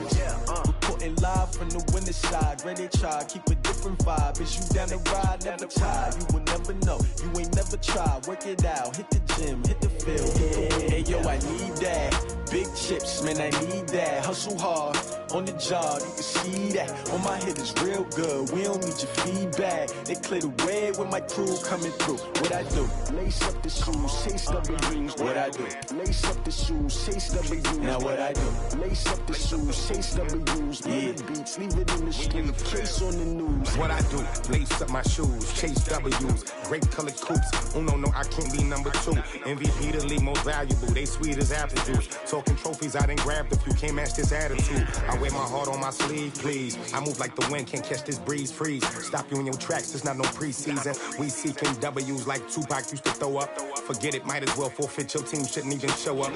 J: Reporting live from the winning side. Ready to try, keep a different vibe. Is you down the ride, never tired. You will never know, you ain't never tried. Work it out, hit the gym, hit the field. Hey yo, I need that. Big chips, man, I need that. Hustle hard, on the job, you can see that. On my hit is real good, we don't need your feedback. They clear the way when my crew coming through. What I do? Lace up the shoes, chase W's. What I do? Lace up the shoes, chase W's. Now what I do? Lace up the shoes, chase W's. Yeah, beats, leave it in the street, case on the news.
K: What I do? Lace up my shoes, chase W's. Great colored coops. No, I can't be number 2. MVP the league most valuable. They sweet as apple juice. Talking trophies, I done grabbed a few. Can't match this attitude. I wear my heart on my sleeve, please. I move like the wind, can't catch this breeze. Freeze. Stop you in your tracks. There's not no preseason. We seeking W's like Tupac used to throw up. Forget it, might as well forfeit. Your team shouldn't even show up.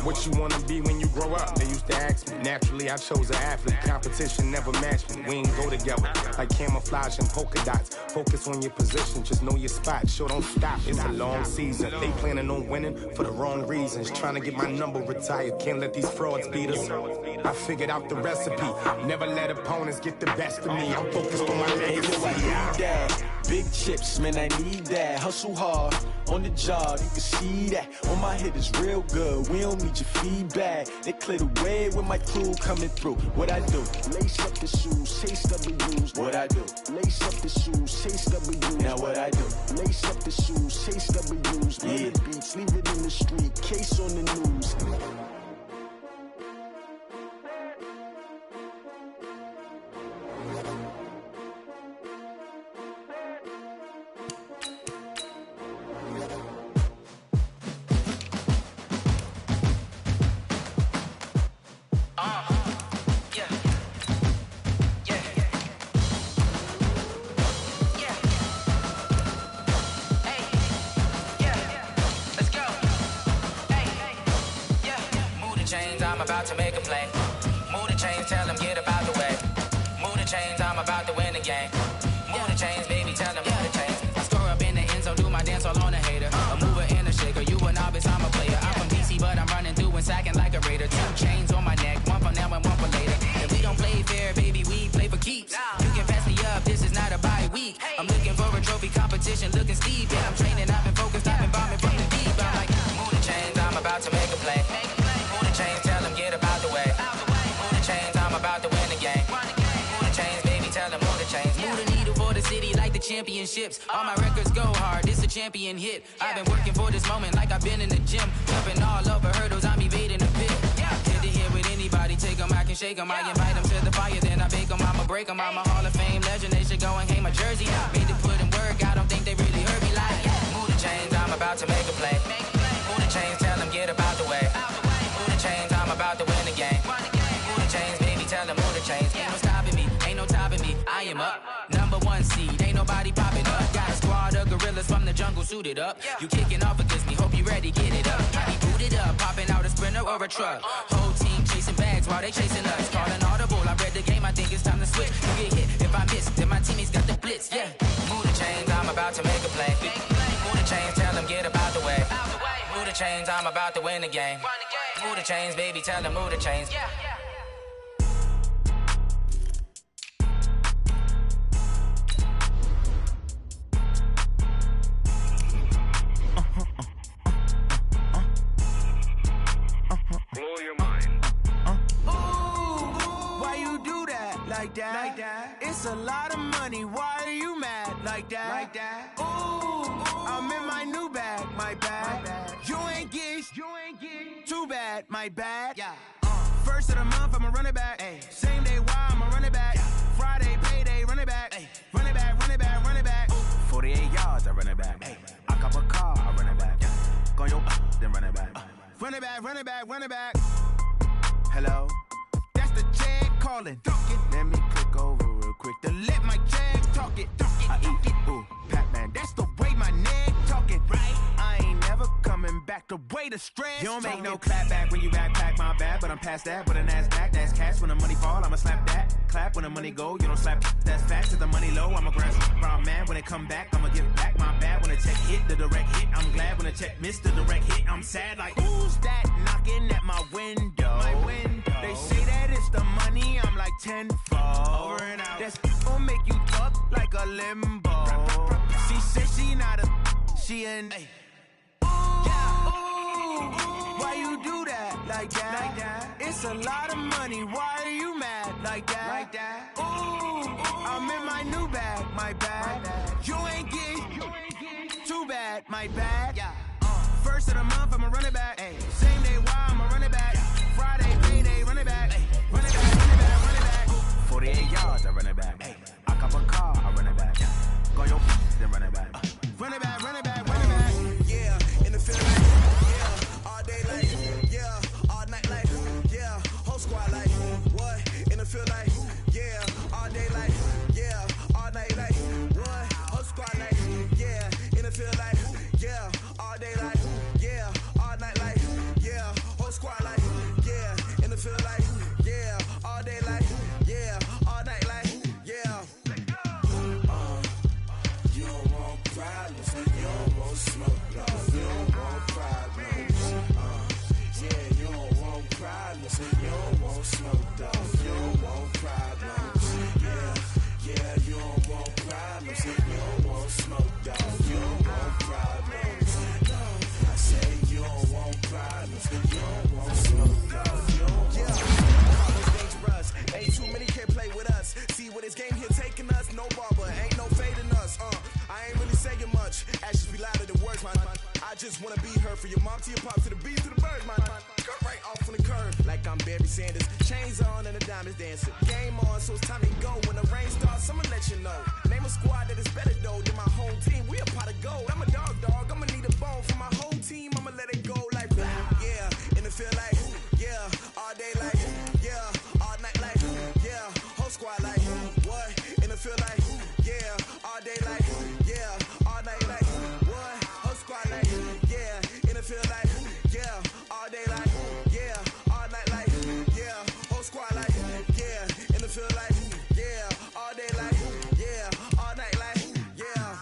K: What you wanna be when you grow up? They used to ask me. Naturally, I chose an athlete. Competition never matched me. We ain't go together like camouflage and polka dots. Focus on your position, just know your spot. Sure, don't stop. It's a long season. They planning on winning for the wrong reasons. Trying to get my number retired. Can't let these frauds beat us. I figured out the recipe. Never let opponents get the best of me. I'm focused on my legacy.
J: I need that. Big chips, man, I need that. Hustle hard, on the job, you can see that. On my hit is real good, we don't need your feedback. They clear the way when my crew coming through. What I do? Lace up the shoes, chase W's. What I do? Lace up the shoes, chase W's. Now what I do? Lace up the shoes, chase W's. Yeah, beats, leave it in the street, case on the news.
H: I'm about to make a play. Move the chains, tell them get about the way. Move the chains, I'm about to win the game. Move the chains, baby, tell them move the chains. I score up in the end zone, do my dance all on a hater. A mover and a shaker, you a novice, I'm a player. I'm from DC, but I'm running through and sacking like a raider. 2 chains on my neck, one for now and one for later. If we don't play fair, baby, we play for keeps. You can pass me up, this is not a bye week. I'm looking for a trophy competition, looking steep. Yeah, I'm training, I've been focused, I've been bombing from the deep. I'm like, move the chains, I'm about to make a play. Move the chains, tell them get about the way. Move the chains, I'm about to win the game. Move the chains, baby, tell them move the chains. Move the needle for the city like the championships. All my records go hard, this a champion hit. I've been working for this moment like I've been in the gym. Jumping all over hurdles, I'm evading the pit. Hit the hit with anybody, take them, I can shake them. I invite them to the fire, then I bake them, I'ma break them. I'm a Hall of Fame legend, they should go and hang my jersey. Made to put in work, I don't think they really heard me like, move the chains, I'm about to make a play. Move the chains, tell them get about the way. Move the chains, I'm about to jungle suited up. You kicking off against me, hope you ready, get it up. I be booted up, popping out a Sprinter or a truck. Whole team chasing bags while they chasing us. Calling audible, I read the game, I think it's time to switch. You get hit, if I miss, then my teammates got the blitz, yeah. Move the chains, I'm about to make a play. Move the chains, tell them get about the way. Move the chains, I'm about to win the game. Move the chains, baby, tell them move the chains.
B: Blow your mind.
J: Why you do that like that? It's a lot of money. Why are you mad like that? Ooh, I'm in my new bag, my bad. You ain't get too bad, my bad. First of the month, I'ma run it back. Same day, why I'ma run it back. Friday, payday, run it back. Run it back, run it back, run it back. 48 yards, I run it back. I cop a car, I run it back. Go yo, then run it back. Run it back, run it back, run it back. Hello? That's the Jag calling. Let me click over real quick to let my Jag talk it. I eat it, ooh, Pac-Man. That's the way my neck talking, right? I ain't never coming back the way the stress. You don't make no clap back when you backpack, my bad. But I'm past that with an ass back. That's cash when the money fall, I'ma slap that. Clap when the money go, you don't slap. That's facts. If the money low, I'ma grab some man. When it come back, I'ma give back my bad. When the check hit, the direct hit. I'm glad when the check missed the direct hit. I'm sad like, who's that knocking at my window? My window. They say that it's the money, I'm like tenfold. Over and out. That's gon' make you talk like a limbo. She said she not a, she an. Why you do that like that? It's a lot of money. Why are you mad like that? Ooh, I'm in my new bag, my bad. You ain't get too bad, my bad. First of the month, I'ma run it back. Same day, why I'ma run it back. Friday, payday, run it back. Run it back, run it back, run it back. 48 yards, I run it back. I cop a car, I run it back. Go yo, then run it back. Run it back, run it back, run it back. Yeah, in the field like, yeah, all day like, yeah, all night like, yeah, whole squad like, what? In the field like, yeah, all day like, yeah, all night like, what? Whole squad like, yeah, in the field like, yeah, all day like, yeah, all night like, yeah, whole squad like, yeah, in the field like, yeah, all day like, yeah, all night like, yeah. You don't want problems, you don't want smoke, dog. You don't want problems. Yeah, you don't want problems, you don't want smoke, dog. You don't want problems. Yeah, you don't want problems, you don't want smoke, dog. You don't want problems. I say you don't want problems, you don't want smoke, dog. You don't want dangerous. Ain't too many can play with us. See what this game here taking us. No barber, ain't no fading us. I ain't really saying much. Actions be louder than words, man. I just wanna be heard from your mom to your pop to the beat to the birds, man. Cut right off on the curve, like I'm Barry Sanders. Chains on and the diamonds dancing. Game on, so it's time to go. When the rain starts, I'ma let you know. Name a squad that is better though than my home team. We a pot of gold. I'm a dog. I'ma need a bone for my whole team. I'ma let it go like blah. Yeah, in the field like, yeah, all day like, yeah, all night like, yeah, whole squad like, what? In the field like, yeah, all day like, yeah, all night like, what? Whole squad like, yeah, in the field like, yeah, all day like, yeah, all night like, yeah, whole squad like, yeah, in the field like, yeah, all day like, yeah, all night like, yeah.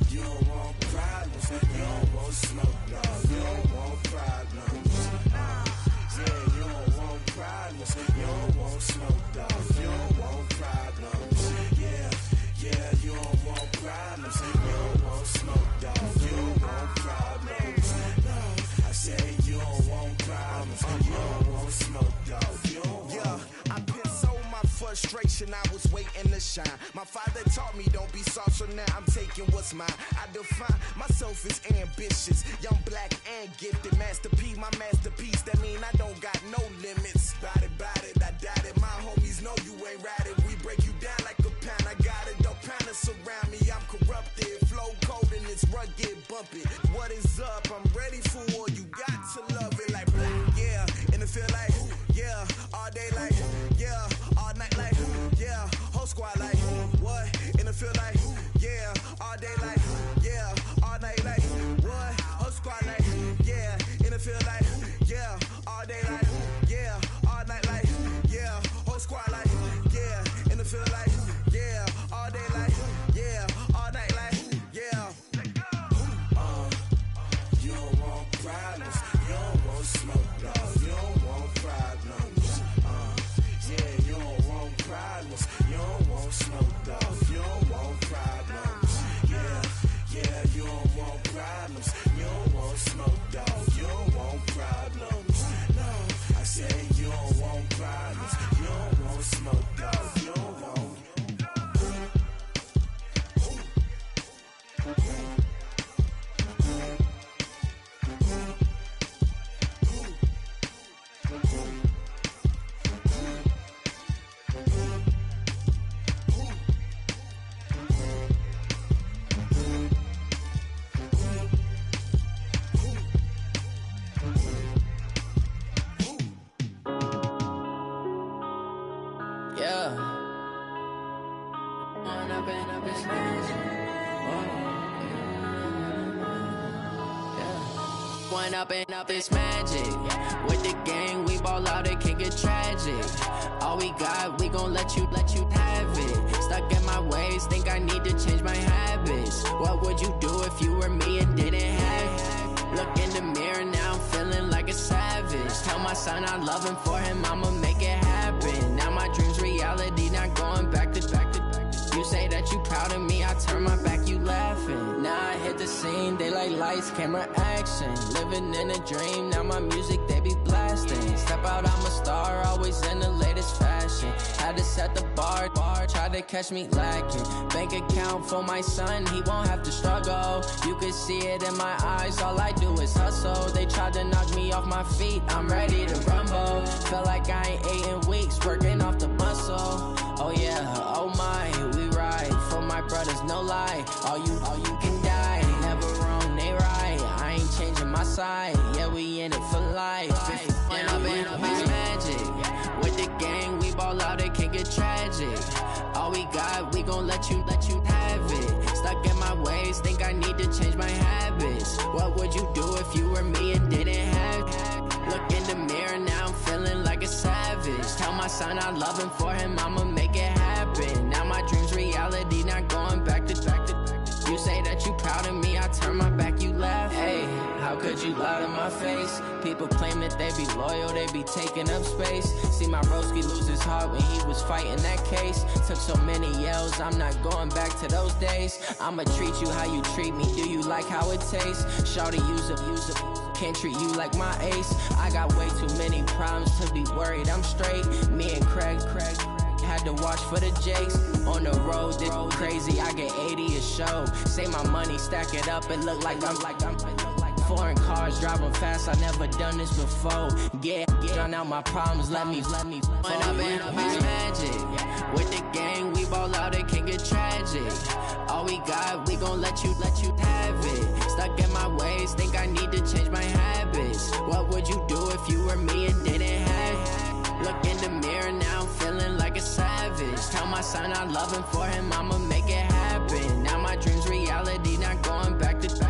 J: You don't want problems, you don't want smoke, no, you don't want problems. Yeah, you don't want problems, you don't want smoke, dog. You don't want problems. Yeah, you don't want problems, you don't want smoke, dog. You don't want problems. No, I say you don't want problems, you don't want smoke, dog. You don't want. Yeah, I've been so my frustration, I was waiting to shine. My father taught me don't be soft, so now I'm taking what's mine. I define myself as ambitious, young, black, and gifted. Master P, my masterpiece. That mean I don't got no limits. Bout it, I doubt it. My homies know you ain't ratted. We break you down like a pound. I got it, don't pound us around me. I'm corrupted, flow cold and it's rugged, bumpy. What is up? I'm ready for war. You got to love it like blah. Yeah, in the field like, yeah, all day like, yeah, all night like, yeah, whole squad like, what? In the field like, yeah, all
L: One up and up, it's magic. With the gang, we ball out, it can get tragic. All we got, we gon' let you have it. Stuck in my ways, think I need to change my habits. What would you do if you were me and didn't have it? Look in the mirror, now I'm feeling like a savage. Tell my son I love him, for him I'ma make it happen. Now my dream's reality, not going back to. You say that you proud of me, I turn my back, you laughing. Now I hit the scene, they like lights, camera, action. Living in a dream, now my music, they be blasting. Step out, I'm a star, always in the latest fashion. Had to set the bar, try to catch me lacking. Bank account for my son, he won't have to struggle. You can see it in my eyes, all I do is hustle. They tried to knock me off my feet, I'm ready to rumble. Felt like I ain't ate in weeks, working off the muscle. Oh yeah, oh my, we ride for my brothers, no lie. All you can die, never wrong, they right. I ain't changing my side, yeah, we in it for life. And up is magic. With the gang, we ball out, it can get tragic. All we got, we gon' let you have it. Stuck in my ways, think I need to change my habits. What would you do if you were me and didn't have it? Look in the mirror, now I'm feeling like a savage. Tell my son I love him, for him I'ma make it happen. Now my dream's reality, not going back to. You say that you proud of me, I turn my back, you laugh. Hey, how could you lie to my face? People claim that they be loyal, they be taking up space. See my broski lose his heart when he was fighting that case. Took so many yells, I'm not going back to those days. I'ma treat you how you treat me, do you like how it tastes? Shawty, use up, can't treat you like my ace. I got way too many problems to be worried, I'm straight. Me and Craig had to watch for the Jakes. On the road, this crazy, I get 80 a show. Say my money, stack it up, it look like I'm foreign cars, driving fast, I never done this before. Yeah, drown out my problems, let me When up is magic. With the gang, we ball out, it can get tragic. All we got, we gon' let you have it. Stuck in my ways, think I need to change my habits. What would you do if you were me and didn't have it? Look in the mirror, now I'm feeling like a savage. Tell my son I love him, for him I'ma make it happen. Now my dream's reality, not going back to.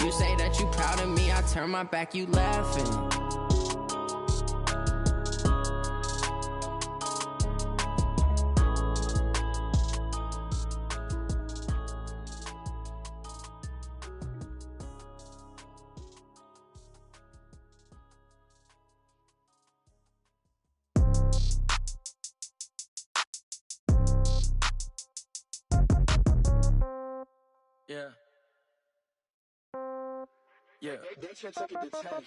L: You say that you proud of me, I turn my back, you laughing.
M: Yeah. Yeah.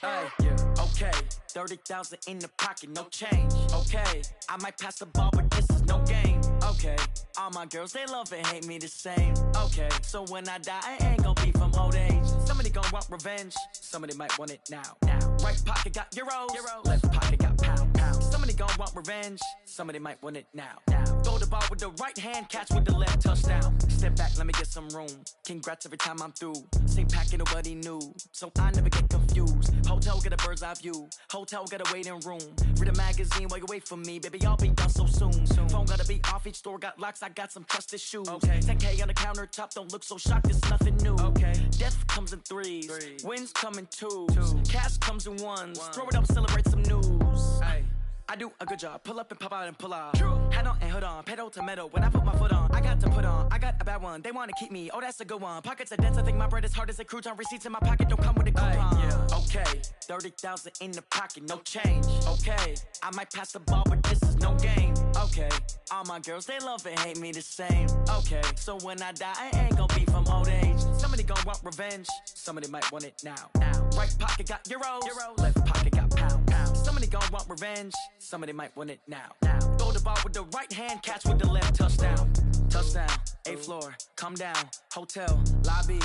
M: Hey, yeah. Okay. 30,000 in the pocket, no change. Okay. I might pass the ball, but this is no game. Okay. All my girls, they love and hate me the same. Okay. So when I die, I ain't gon' be from old age. Somebody gon' want revenge. Somebody might want it now. Right pocket got euros. Left pocket got pound. Somebody gon' want revenge. Somebody might want it now. Throw the ball with the right hand, catch with the left, touchdown. Step back, let me get some room. Congrats every time I'm through. Same packet, nobody knew, so I never get confused. Hotel get a bird's eye view. Hotel get a waiting room. Read a magazine while you wait for me, baby. I'll be done so soon. Phone gotta be off, each store got locks. I got some trusted shoes. 10K on the countertop, don't look so shocked. It's nothing new. Death comes in threes. Wins come in twos. Cash comes in ones. Throw it up, celebrate some news. I do a good job, pull up and pop out and pull out. Head on and hood on, pedal to metal. When I put my foot on, I got to put on. I got a bad one, they wanna keep me, oh that's a good one. Pockets are dense, I think my bread is hard as a crouton. Receipts in my pocket don't come with a coupon. Okay, 30,000 in the pocket, no change. Okay, I might pass the ball, but this is no game. Okay, all my girls, they love and hate me the same. Okay, so when I die, I ain't gon' be from old age. Somebody gon' want revenge, somebody might want it now. Right pocket got euros. Left pocket got pound. Somebody gon' want revenge, somebody might want it now. Throw the ball with the right hand, catch with the left, touchdown. Touchdown, 8th floor, come down, hotel, lobby.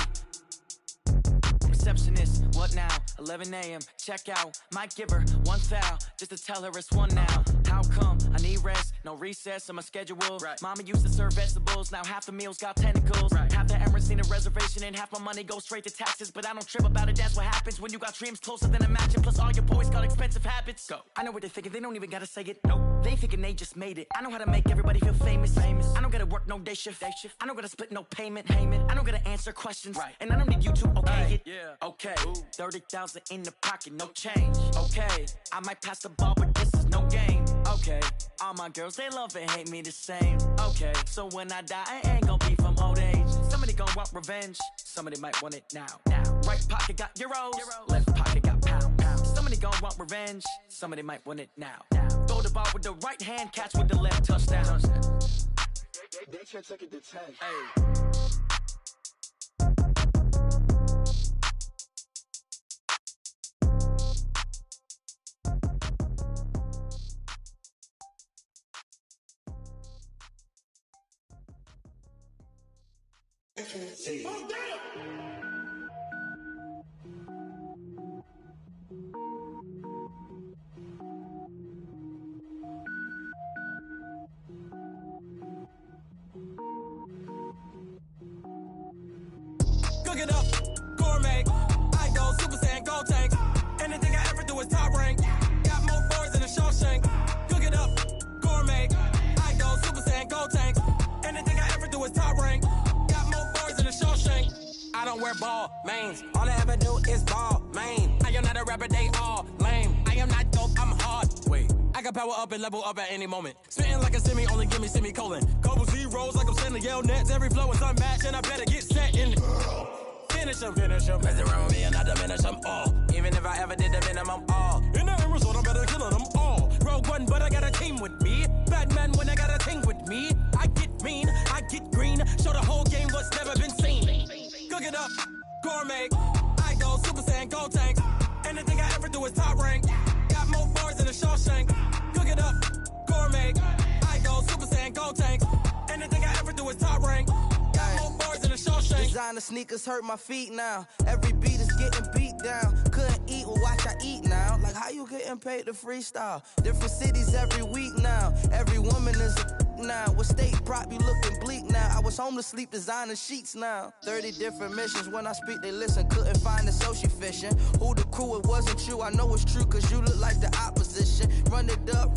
M: receptionist. What now? 11 a.m. Check out. Might give her one foul just to tell her it's one now. How come? I need rest. No recess in my schedule. Right. Mama used to serve vegetables. Now half the meals got tentacles. Right. Half the Emirates need a reservation and half my money goes straight to taxes. But I don't trip about it. That's what happens when you got dreams closer than imagine. Plus all your boys got expensive habits. Go. I know what they're thinking. They don't even gotta say it. Nope. They thinking they just made it. I know how to make everybody feel famous. I don't gotta work no day shift. I don't gotta split no payment. I don't gotta answer questions. Right. And I don't need you to okay it. Yeah. Okay. 30,000 in the pocket, no change. Okay. I might pass the ball, but this is no game. Okay. All my girls, they love and hate me the same. Okay. So when I die, I ain't gonna be from old age. Somebody gon' want revenge. Somebody might want it now. Right pocket got euros. Left pocket got pounds. Somebody gon' want revenge. Somebody might want it now. Throw the ball with the right hand, catch with the left, touchdown.
J: They can't take it to 10.
M: Hey.
N: Cook it up, gourmet. I go Super Saiyan, Gold Tank. Anything I ever do is top rank. Got more boys than a Shawshank. Cook it up, gourmet. I go Super Saiyan, Gold Tank. Anything I ever do is top rank. Got more boys than a Shawshank. I don't wear ball mains. All I ever do is ball main. I am not a rapper, they all lame. I am not dope, I'm hard. Wait, I can power up and level up at any moment. Spitting like a semi, only give me semicolon. Couple zeros like I'm sending yell nets. Every flow is unmatched, and I better get set in. Finish him. Mess around with me and I diminish them all. Even if I ever did the minimum, all. In the end result, I'm better killing them all. Rogue One, but I got a team with me. Batman when I got a team with me. I get mean, I get green. Show the whole game what's never been seen. Cook it up, gourmet. I go Super Saiyan, Gold Tank. Anything I ever do is top rank. Got more bars than a Shawshank. Cook it up, gourmet. I go Super Saiyan, Gold Tank. Anything I ever do is top rank. Got more bars than a Shawshank.
J: Designer sneakers hurt my feet now. Every beat is getting beat down. Couldn't eat, well watch I eat now. Like how you getting paid to freestyle? Different cities every week now. Every woman is a now. With state prop, you looking bleak now. I was home to sleep, designing sheets now. 30 different missions. When I speak, they listen. Couldn't find it, so she fishing. Who the crew? It wasn't you. I know it's true, cause you look like the opposition. Run it up.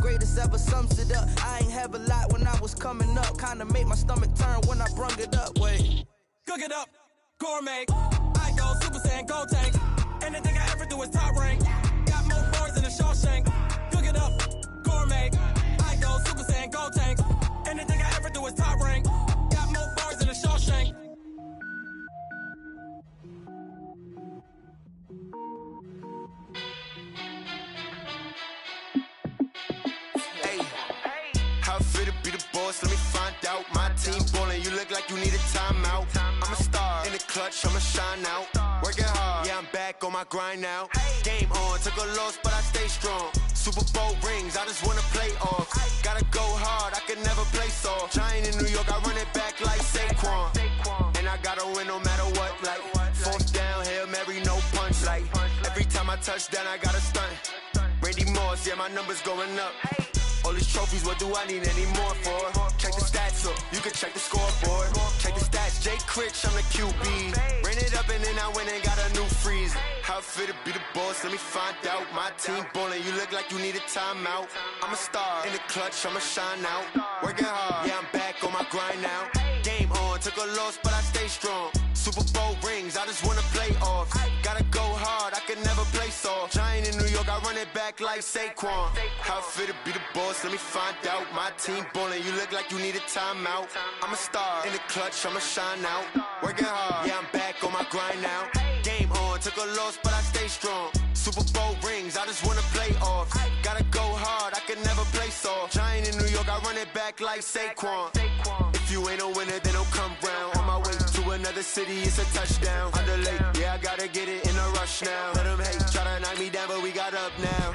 J: Greatest ever sums it up. I ain't have a lot when I was coming up. Kinda made my stomach turn when I brung it up. Wait.
N: Cook it up, gourmet. I go Super Saiyan, Gold Tank. Anything I ever do is top rank. Got more bars than a Shawshank. Cook it up, gourmet. I go Super Saiyan, Gold Tank. Anything I ever do is top rank. Got more bars than a Shawshank.
K: Hey, how fit to be the boss? Let me find out. My team ballin', you look like you need a timeout. I'm a star in the clutch, I'ma shine out. Working hard, yeah, I'm back on my grind now. Game on, took a loss, but I stay strong. Super Bowl rings, I just wanna play off. Gotta go hard, I can never play soft. Giant in New York, I run it back like Saquon. And I gotta win no matter what, like fourth down, Hail Mary, no punch. Like every time I touch down, I gotta stunt. Randy Moss, yeah, my numbers going up. All these trophies, what do I need any more for? Check the stats up, you can check the scoreboard. Check the stats, Jay Critch, I'm the QB. Ran it up and then I went and got a new freeze. How fit to be the boss, let me find out. My team ballin', you look like you need a timeout. I'm a star in the clutch, I'ma shine out. Working hard, yeah, I'm back on my grind now. Game on, took a loss, but I stay strong. Super Bowl rings, I just wanna play off. Gotta go hard, I can never play soft. Giant in New York, I run it back like Saquon. How fit to be the boss, let me find out. My team ballin', you look like you need a timeout. I'm a star in the clutch, I'ma shine out. Working hard, yeah, I'm back on my grind now. Game on, took a loss, but I stay strong. Super Bowl rings, I just wanna play off. Gotta go hard, I can never play soft. Giant in New York, I run it back like Saquon. If you ain't a winner, then don't come round. On my way to another city, it's a touchdown. Underlay, yeah, I gotta get it in a rush now. Let them hate, try to knock me down, but we got up now.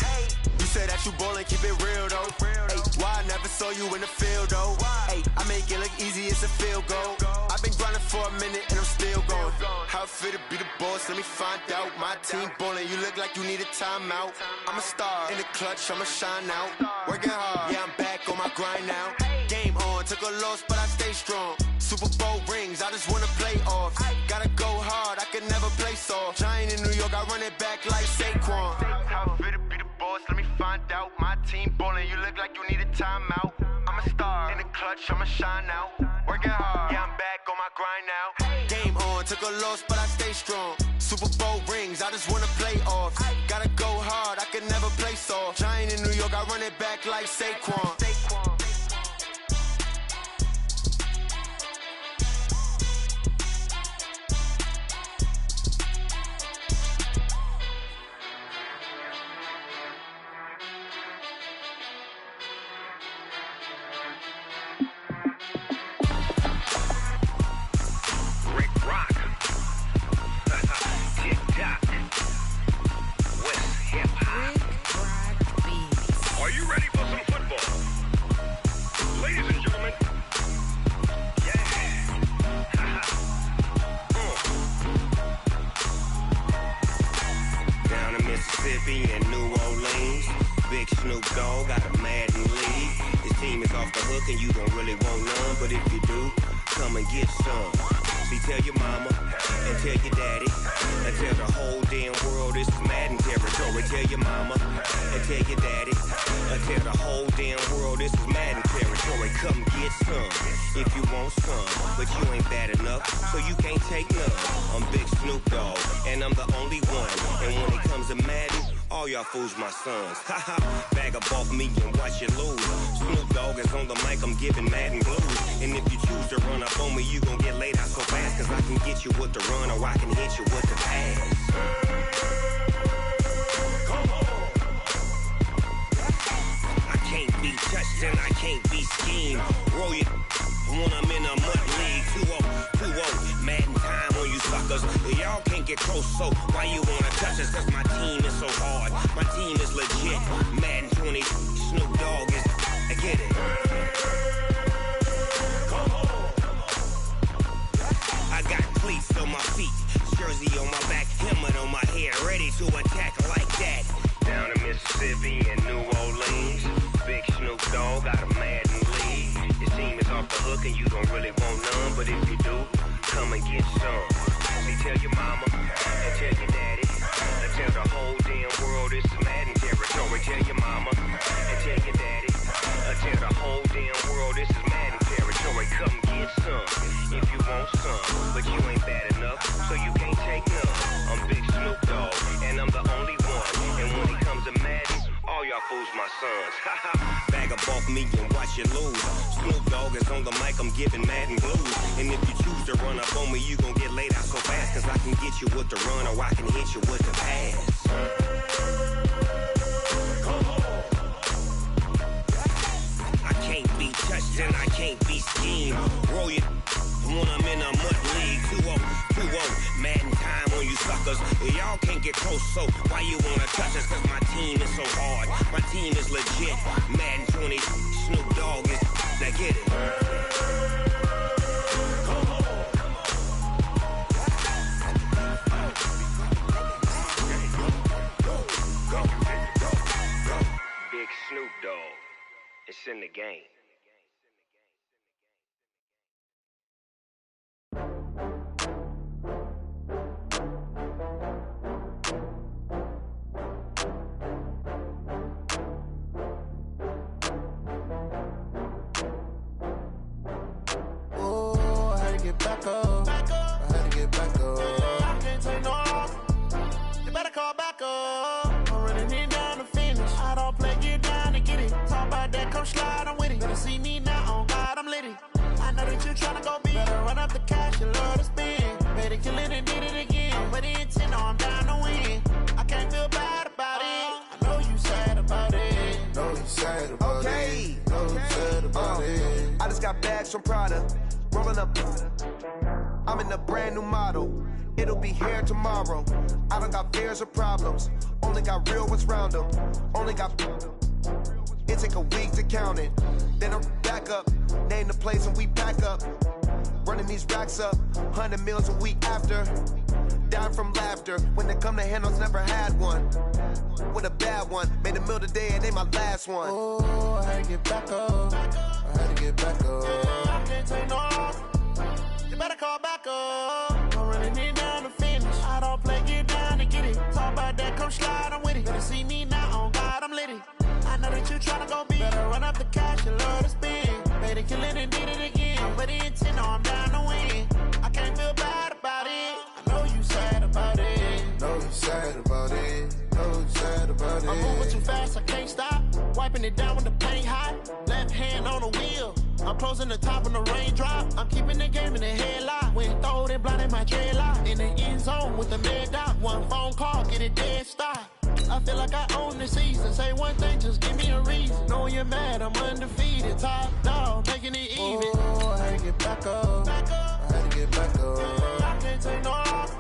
K: You say that you ballin', keep it real though. Hey, why I never saw you in the field though? Hey, I make it look easy, it's a field goal. I've been grinding for a minute and I'm still going.
O: How it feel to be the boss, let me find out. My team ballin', you look like you need a timeout. I'm a star, in the clutch, I'ma shine out. Working hard, yeah, I'm back on my grind now. Game on, took a loss, but I stay strong. Super Bowl rings, I just wanna play off. Gotta go hard, I can never play soft. Giant in New York, I run it back like Saquon. How it feel to be the boss, let me find out. My team ballin', you look like you need a timeout. I'm a star, in the clutch, I'ma shine out. Working hard, yeah, I'm back on my grind now. Game on, took a loss, but I stay strong. Super Bowl rings, I just wanna play off. Gotta go hard, I can never play soft. Giant in New York, I run it back like Saquon.
B: Are you ready for some football? Ladies and gentlemen,
O: Down in Mississippi and New Orleans, Big Snoop Dogg got a Madden league. His team is off the hook and you don't really want none, but if you do, come and get some. See, tell your mama and tell your daddy and tell the whole damn world this is Madden territory. Tell your mama and tell your daddy and tell the whole damn world this is Madden territory. Come get some if you want some, but you ain't bad enough, so you can't take none. I'm Big Snoop Dogg and I'm the only one. And when it comes to Madden, all y'all fools my sons. Haha, bag up off me and watch you lose. Snoop Dogg is on the mic, I'm giving Madden blues. And if you choose to run up on me, you gon' get laid out so fast. Cause I can get you with the run or I can hit you with the pass. Come on. I can't be touched and I can't be schemed. Roll you when I'm in a mud league. 2-0, Madden time on you suckers. Y'all can't get close, so why you wanna touch us? Cause my team is so hard, my team is legit. Madden 20, Snoop Dogg is, I get it. Come on. I got cleats on my feet, jersey on my back, helmet on my head, ready to attack like that. Down in Mississippi and New Orleans, Big Snoop Dogg got a Madden league. His team is off the hook and you don't really want none, but if you do, come and get some. See, tell your mama and tell your daddy and tell the whole damn world this is Madden territory. Tell your mama and tell your daddy and tell the whole damn world this is Madden territory. Come get some if you want some, but you ain't bad enough, so you can't take none. I'm Big Snoop Dogg and I'm the only one. And when it comes to Madden, all y'all fools my sons. Bag up off me and watch you lose. Snoop Dogg is on the mic, I'm giving Madden blues. And if you choose to run up on me, you gon' get laid out so fast. Cause I can get you with the run or I can hit you with the pass. Come on. I can't be touched and I can't be schemed. Roll you when I'm in a mud league. 2-0, Madden time on you suckers. Y'all can't get close, so why you wanna touch us? Cause my team is so hard, my team is legit. Madden 20, Snoop Dogg is, now get it. Come on. Big Snoop Dogg, it's in the game.
J: Back up. I had to get back up. I can't take no loss. You better call back up. I'm running it down to finish. I don't play, get down to get it. Talk about that, come slide, I'm with it. Better see me now, on God, I'm litty. I know that you tryna go big. Better run up the cash, you love to spend. Better kill it and did it again. But the intent, no, I'm down to win. I can't feel bad about it. I know you sad about it.
O: Know you sad about it. Know you sad about it. I just got bags from Prada. Rolling up, I'm in a brand new model. It'll be here tomorrow. I don't got fears or problems. Only got real ones round them. Only got. It take a week to count it. Then I'm back up. Name the place and we back up. Running these racks up. 100 meals a week after.
P: dying from laughter. When it come to handles, never had one. With a bad one, made a meal today and they my last one.
J: Oh, I had to get back up. I had to get back up.
D: I can't take no loss. You better call back up. I'm running it down to finish. I don't play, get down to get it. Talk about that, come slide, I'm with it. Better see me now, on God, I'm litty. I know that you tryna go big. Better run up the cash, you love to spend. Made it, kill it, and did it again. But the intent, no, I'm down to win. I can't feel bad about it. I know you sad about it.
J: Know you sad about it. Know you sad about it.
D: I'm moving too fast, I can't stop. Wiping it down when the paint hot. Left hand on the wheel. I'm closing the top when the raindrop. I'm keeping the game in the headlock. When throwed and blinded my dreadlock. In the end zone with the mad dot. One phone call, get it dead stop. I feel like I own the season. Say one thing, just give me a reason. Knowing you're mad, I'm undefeated. Top dog, making it even.
J: Oh, I had to get back up. I had to get back up.
D: I can't take no loss.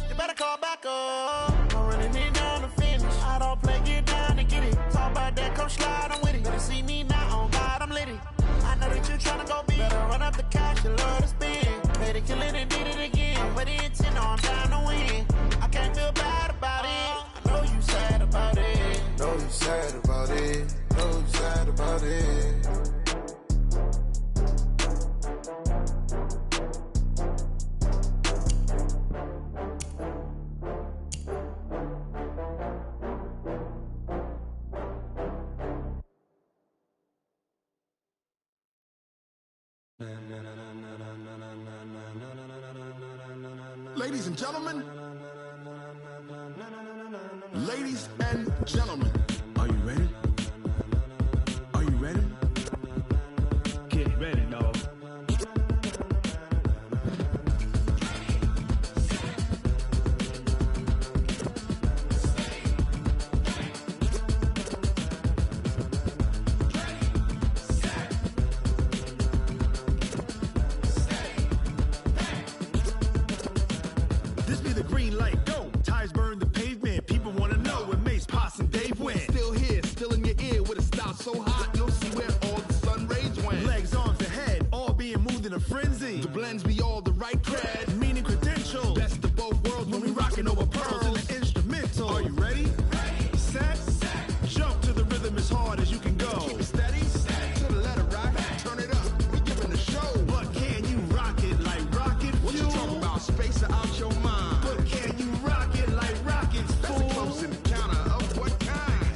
D: You better call back up. I'm running it down to finish. I don't play, get down to get it. Talk about that, come slide, I'm with it. Better see me now, on God, I'm litty. I know that you tryna go big. Better run up the cash, you love to spend. Made it, kill it, and did it again. But the intent, no, I'm down to win. I can't feel bad about it. I know you sad about it.
J: Know you sad about it. Know you sad about it.
A: Ladies and gentlemen, ladies and gentlemen, are you ready? Are you ready? Get ready, dog. This be the green light, go. Tires burn the pavement. People wanna know when Mace, Pops, and Dave went. Still here, still in your ear with a style so hot, you'll see where all the sun rays went. Legs, arms, and head, all being moved in a frenzy. The blends be all the right cred, meaning credentials. Best of both worlds when we rockin' over pearls in the instrumental. Are you ready? Set, jump to the rhythm as hard as you can go. Keep it steady, to the letter right. Turn it up, we giving the show. But can you rock it like rocket fuel? What you talking about? Space out your mind. But can you rock it like rockets, fool? That's a close encounter of what kind?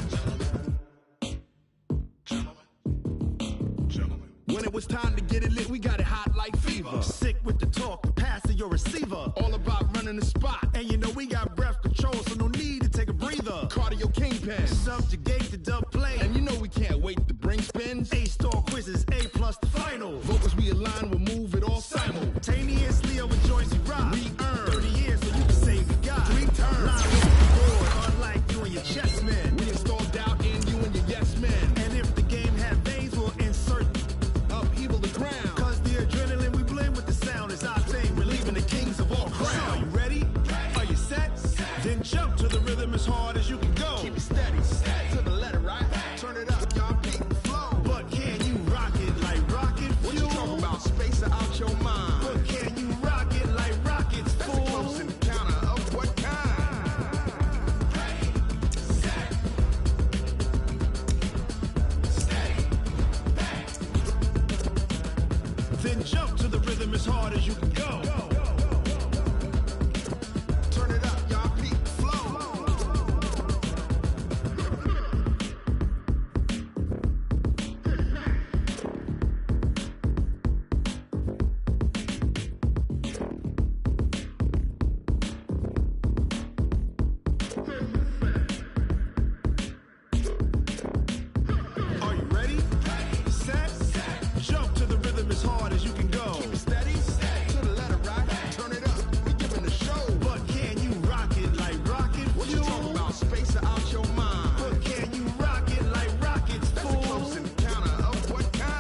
A: Gentlemen. When it was time to get it lit, we got it hot like fever. Sick with the talk, pass to your receiver. All about running the spot. And you know we got breath control, so no need to take a breather. Cardio kingpin, subjugate the dub play. And you know we can't wait to bring spins. A-star quizzes, A+ the final. Vocals we align, we'll move it all simultaneously over joints we rock. We earn 30 years so you can say we got 3 turns. Live with the board, unlike you and your chess men. We install doubt in you and your yes men. And if the game had veins, we'll insert upheaval the ground. Cause the adrenaline we blend with the sound is our thing. Relieving the kings of all crowns. Are you ready? Are you set? Then jump to the rhythm as hard as you can go. Keep it steady, to the letter right. Turn it up, y'all beat the flow. But can you rock it like rocket fuel? What you talking about? Space out your mind. But can you rock it like rockets, fool? That's a close encounter of what kind? Then jump to the rhythm as hard as you can go. Turn it up, y'all beat the flow. Are you ready? Set, jump to the rhythm as hard as you can go. Keep it steady, to the letter right. Turn it up, we giving the show. But can you rock it like rocket fuel? What you talking about? Space out your mind. But can you rock it like rockets, fool? That's a close encounter of what kind?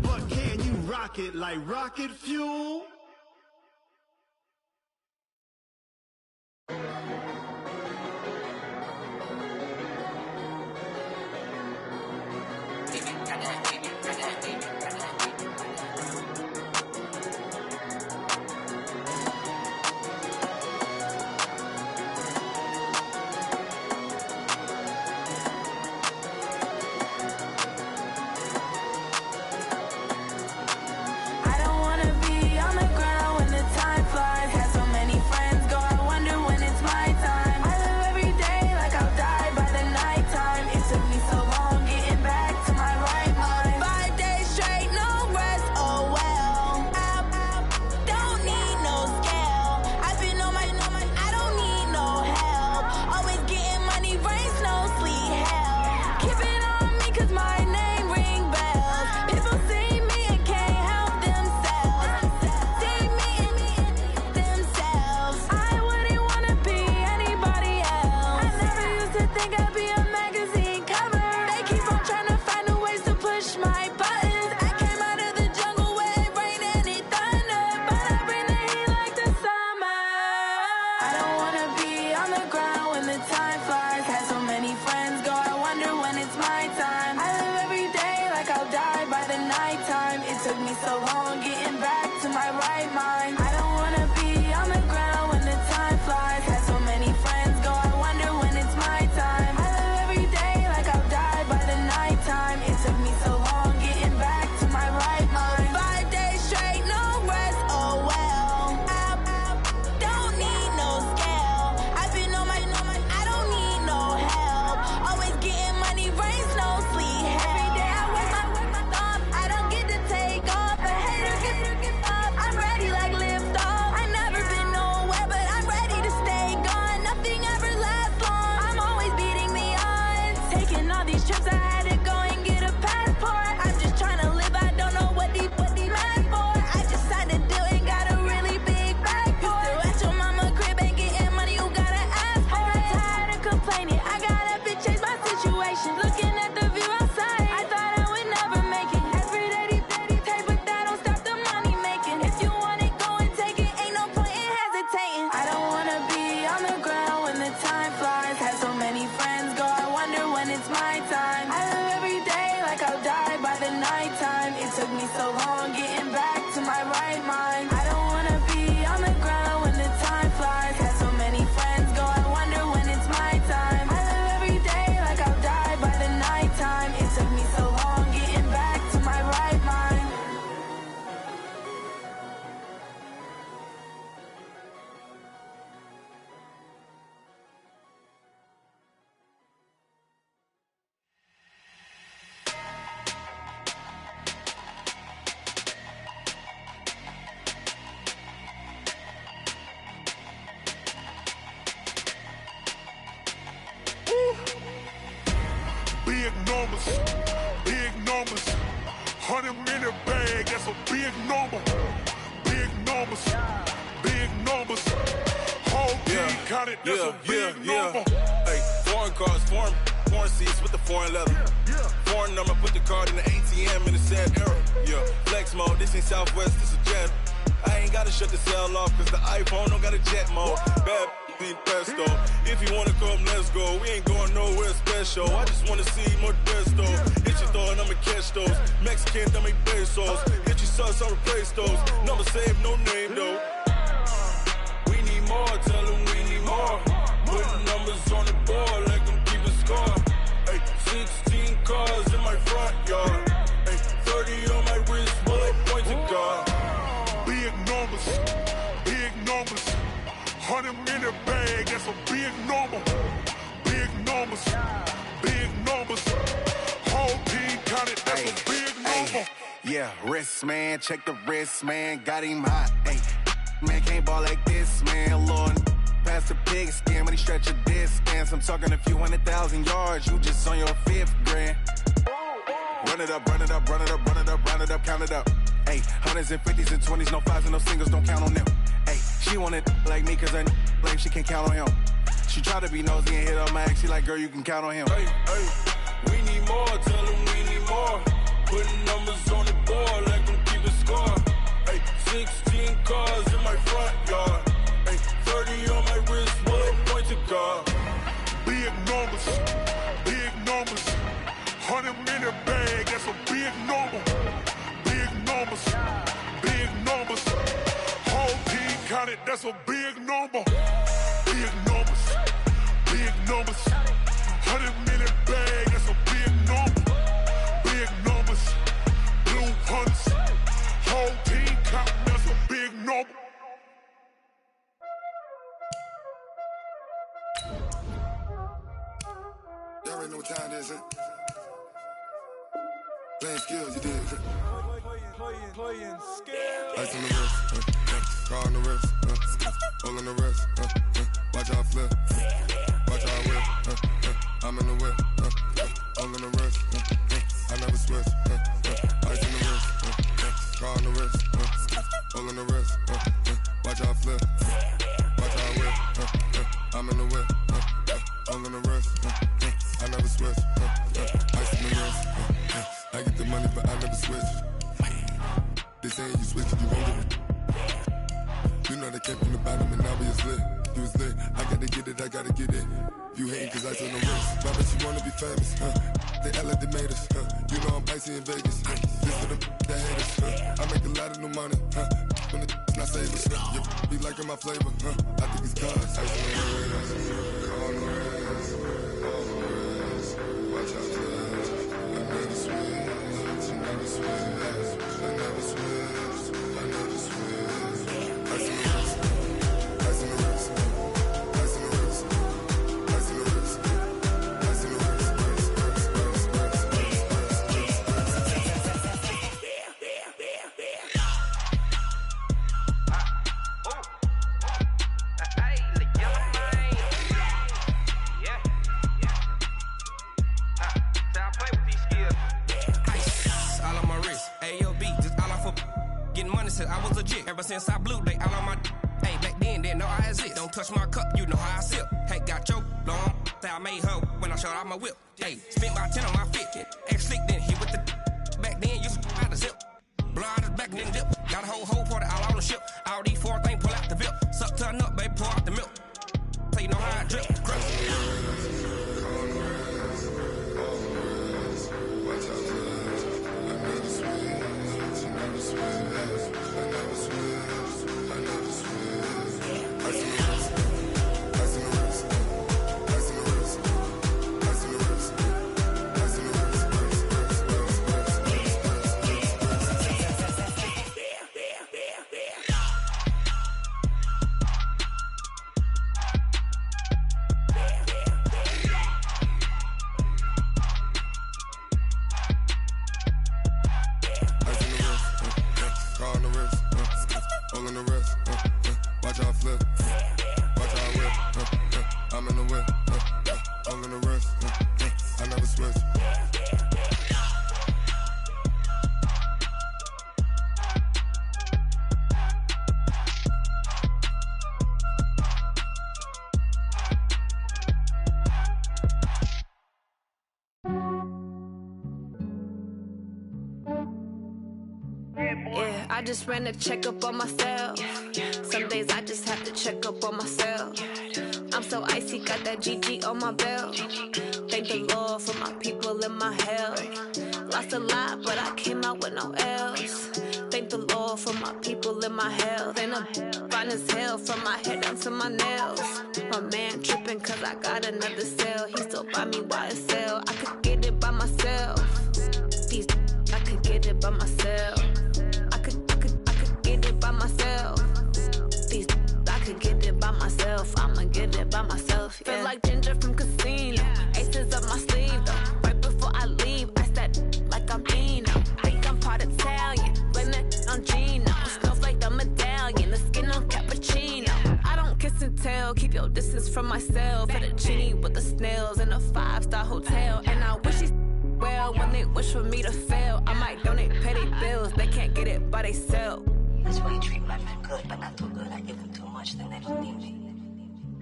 A: But can you rock it like rocket fuel?
I: mind. I don't wanna be on the ground when the time flies. Had so many friends go, I wonder when it's my time. I live every day like I'll die by the nighttime. It took me so long getting back to my right mind. 5 days straight, no rest, oh well. I don't need no scale. I've been on my, I don't need no help. Always getting money, rain, snow, sleet, every day I work my thumb. I don't get to take off. A hater get up. I'm ready like lift off. I never been nowhere, but I'm ready to stay gone. Nothing ever lasts long. I'm always beating the odds. Taking all these trips, I had to go and get a passport. I'm just trying to live. I don't know what these mad for. I just signed a deal and got a really big bag for it. Still at your mama crib and getting money, you gotta ask for it. Tired of complaining, I got up and changed my situation. Looking at the view outside, I thought I would never make it. Every day they take, but that don't stop the money making. If you want it, go and take it. Ain't no point in hesitating. I don't wanna be on the ground when the time flies. Had so many friends go, I wonder when it's my time. I live every day like I'll die by the nighttime. It took me so long getting back to my right mind. I don't wanna be on the ground when the time flies. Had so many friends go, I wonder when it's my time. I live every day like I'll die by the nighttime. It took me so long getting back to my right mind.
A: Big numbers, big numbers. 100-minute bag, that's a big number. Big numbers, big numbers. Whole team counted, that's a big number.
Q: Hey, foreign cars, foreign seats with the foreign leather. Foreign number, put the card in the ATM in the sad era. Yeah, flex mode, this ain't Southwest, this a jet. I ain't gotta shut the cell off, cause the iPhone don't got a jet mode. Bad being pesto. If you wanna come, let's go. We ain't going nowhere special. I just wanna see more Modesto. Hit your thought, I'ma catch those. Mexican, dummy pesos. Hit your sus, I'll replace those. Number saved, no name though. We need more, tell them we need more. Putting numbers on the board like them keeping score. Hey, 16 cars in my front yard. Hey, 30 on my wrist, while I point to God.
A: Big numbers, big numbers. 100-minute bag, that's a big number. Big numbers, big numbers. Whole team counted, that's a big number.
R: Yeah, wrist man, check the wrist man, got him hot. Ay, man can't ball like this, man. Lord, past the pig skin, but he stretch a distance. I'm talking a few 100,000 yards, you just on your 5th grand. Run it up, run it up, run it up, run it up, run it up, count it up. Ay, 100s and 50s and 20s, no 5s and no singles, don't count on them. Ay, she want it like me, cause her like she can count on him. She try to be nosy and hit on my ex, she like, girl, you can count on him.
Q: Hey, hey, we need more, tell them we need more. Putting numbers on the board like them keeping score. Hey, 16 cars in my front yard. Hey, 30 on my wrist, while I point to God.
A: Big numbers, big numbers. 100-minute bag, that's a big number. Big numbers, big numbers. Whole team counted, that's a big number. Big numbers, big numbers. 100-minute bag, that's a big number. Big numbers, blue hunts. Whole team counting, that's a big number.
S: Y'all already know what time it is, huh? Playing skills, you did.
T: Playing skills.
S: Ice on the wrist, car on the wrist, hole in the wrist, watch out flip, watch out whip, I'm in the whip, hole in the wrist, I never switch, ice in the wrist, car on the wrist, hole in the wrist, watch out flip, watch out whip, I'm in the whip, hole in the wrist, I never switch, ice in the wrist, I get the money but I never switch. They saying you switch, you won't get it. You know they came from the bottom and now we is lit. You was lit, I gotta get it, I gotta get it. You hating cause I on the wrist. Why bet you wanna be famous, They Ella they made us, You know I'm icy in Vegas, This for the that hate us, I make a lot of new money, when the not saving. You be liking my flavor, huh? I think it's cause. On the wrist, watch out, I never switch, I never switch, I never switch, I never switch. Ice in the wrist, ice in the wrist, ice in the wrist, ice in the wrist, ice in the wrist.
U: I was legit ever since I blew they all on my hey back then didn't know I exist. Don't touch my cup, you know how I sip. Hey, got your long I made her when I showed out my whip. Hey, spent about 10 on my fit. Ex slick then hit with the back then used to out the zip. Blow out his back then dip. Got a whole party all on the ship. All these four things pull out the VIP. Suck to a nut, baby, pour out the milk. So you know how I drip.
V: I just ran a checkup on myself. Some days I just have to check up on myself. I'm so icy, got that GG on my belt. Thank the Lord for my people in my health. Lost a lot, but I came out with no else. Thank the Lord for my people in my health. And I'm fine as hell from my head down to my nails. My man tripping cause I got another cell. He still buy me YSL. I could get it by myself. These I could get it by myself. I could get it by myself. These I could get it by myself. I'ma get it by myself. Yeah. Feel like Ginger from Casino. Aces up my sleeve though. Right before I leave, I said like I'm Eno. Think I'm part Italian. Blame it on Gino. Snowflake the medallion. The skin on cappuccino. I don't kiss and tell. Keep your distance from myself. At a genie with the snails in a 5-star hotel. And I wish he's well when they wish for me to fail. I might donate petty bills. They can't get it by themselves.
W: That's why you treat my men good, but not too good. I give them too much, then they don't need me.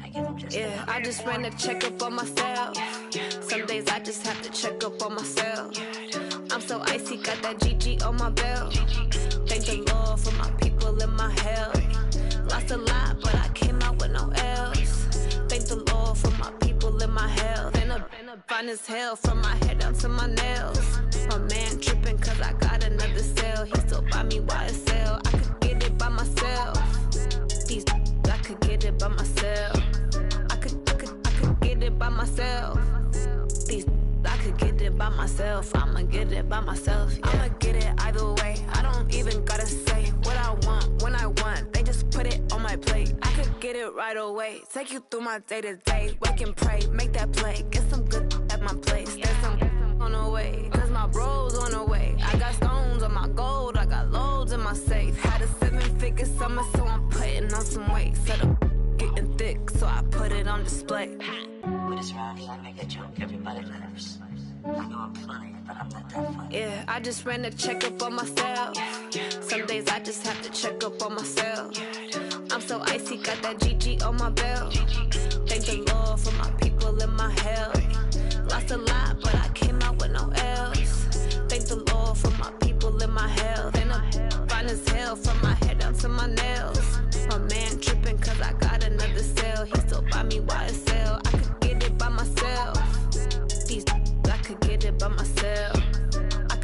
W: I give them just
V: yeah, I just ran a checkup on myself. Some days I just have to check up on myself. I'm so icy, got that GG on my belt. Thank the Lord for my people in my health. Lost a lot, but I came out with no else. Thank the Lord for my people in my health. And I'm fine as hell from my head down to my nails. My man tripping cause I got another cell. He still buy me YSL. I could get it by myself. These I could get it by myself. I could get it by myself. These I could get it by myself. I'ma get it by myself. Yeah. I'ma get it either way. I don't even gotta say what I want when I want. They just put it on my plate. I could get it right away. Take you through my day to day. Wake and pray, make that play. Get some good at my place. There's some on the way. Cause my bro's on the way. I got stones on my gold. I got loads in my safe. Had a 7-figure summer, so I'm putting on some weight. Set up getting thick, so I put it on display.
W: With this round here, I make a joke, everybody laughs. I know I'm funny, but I'm not that funny.
V: Yeah, I just ran a checkup on myself. Some days I just have to check up on myself. I'm so icy, got that GG on my belt. Thank the Lord for my people in my health. Lost a lot, but I came out with no else. Thank the Lord for my people in my health. And I'm fine as hell from my head down to my nails. My man tripping cause I got another cell. He still buy me YSL. I could get it by myself. These I could get it by myself. I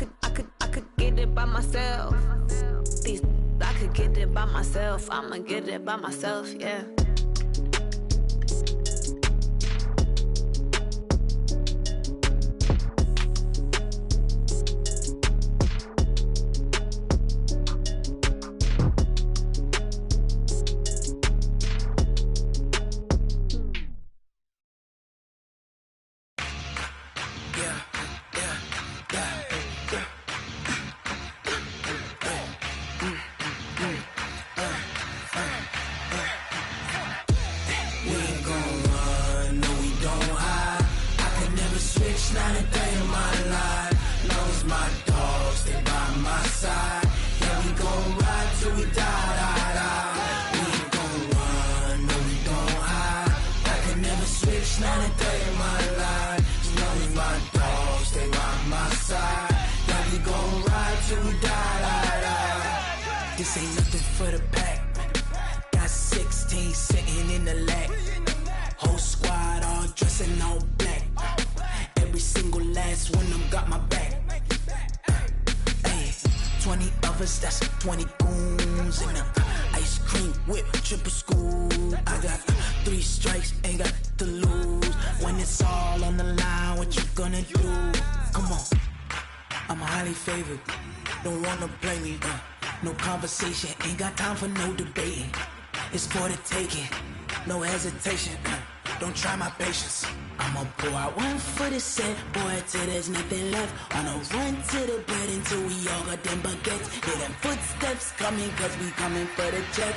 V: could get it by myself. These I could get it by myself. I'ma get it by myself, yeah.
H: This ain't nothing for the pack. Got 16 sitting in the lap. Whole squad all dressing all black. Every single last one of them got my back. Hey, 20 of us, that's 20 goons in the ice cream whip, triple school. I got 3 strikes, ain't got to lose. When it's all on the line, what you gonna do? Come on, I'm highly favored. Don't wanna blame me, no conversation, ain't got time for no debating. It's for the taking, no hesitation. Don't try my patience. I'ma pour out one for the set, boy, till there's nothing left. On a run to the bread until we all got them baguettes. Hear them footsteps coming, cause we coming for the check.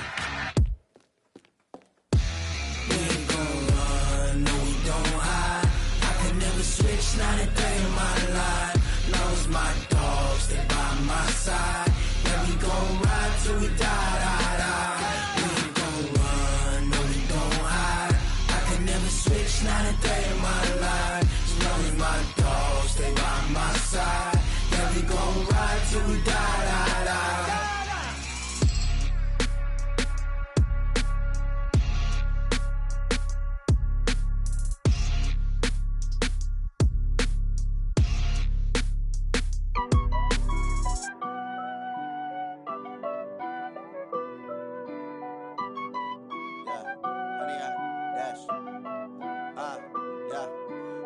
H: We ain't gon' run, no we don't hide. I could never switch, not a day in my life. Long as my dogs, they by my side. Yeah, we gon' ride till we die. We ain't gon' run, no we don't hide. I could never switch, not a day in my life. As long as my dogs, they by my side. Yeah, we gon' ride till we die.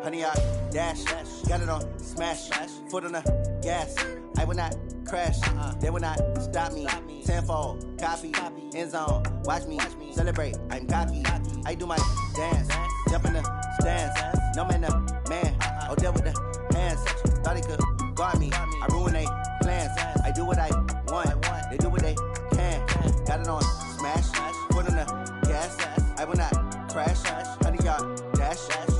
P: Honey, I dash, got it on smash, foot on the gas. I will not crash, they will not stop me. Tenfold, copy, end zone, watch me celebrate. I'm cocky, I do my dance, jump in the stands. No man, man, oh there with the hands. Thought he could guard me, I ruin they plans. I do what I want, they do what they can. Got it on smash, foot on the gas. I will not crash, honey, y'all dash,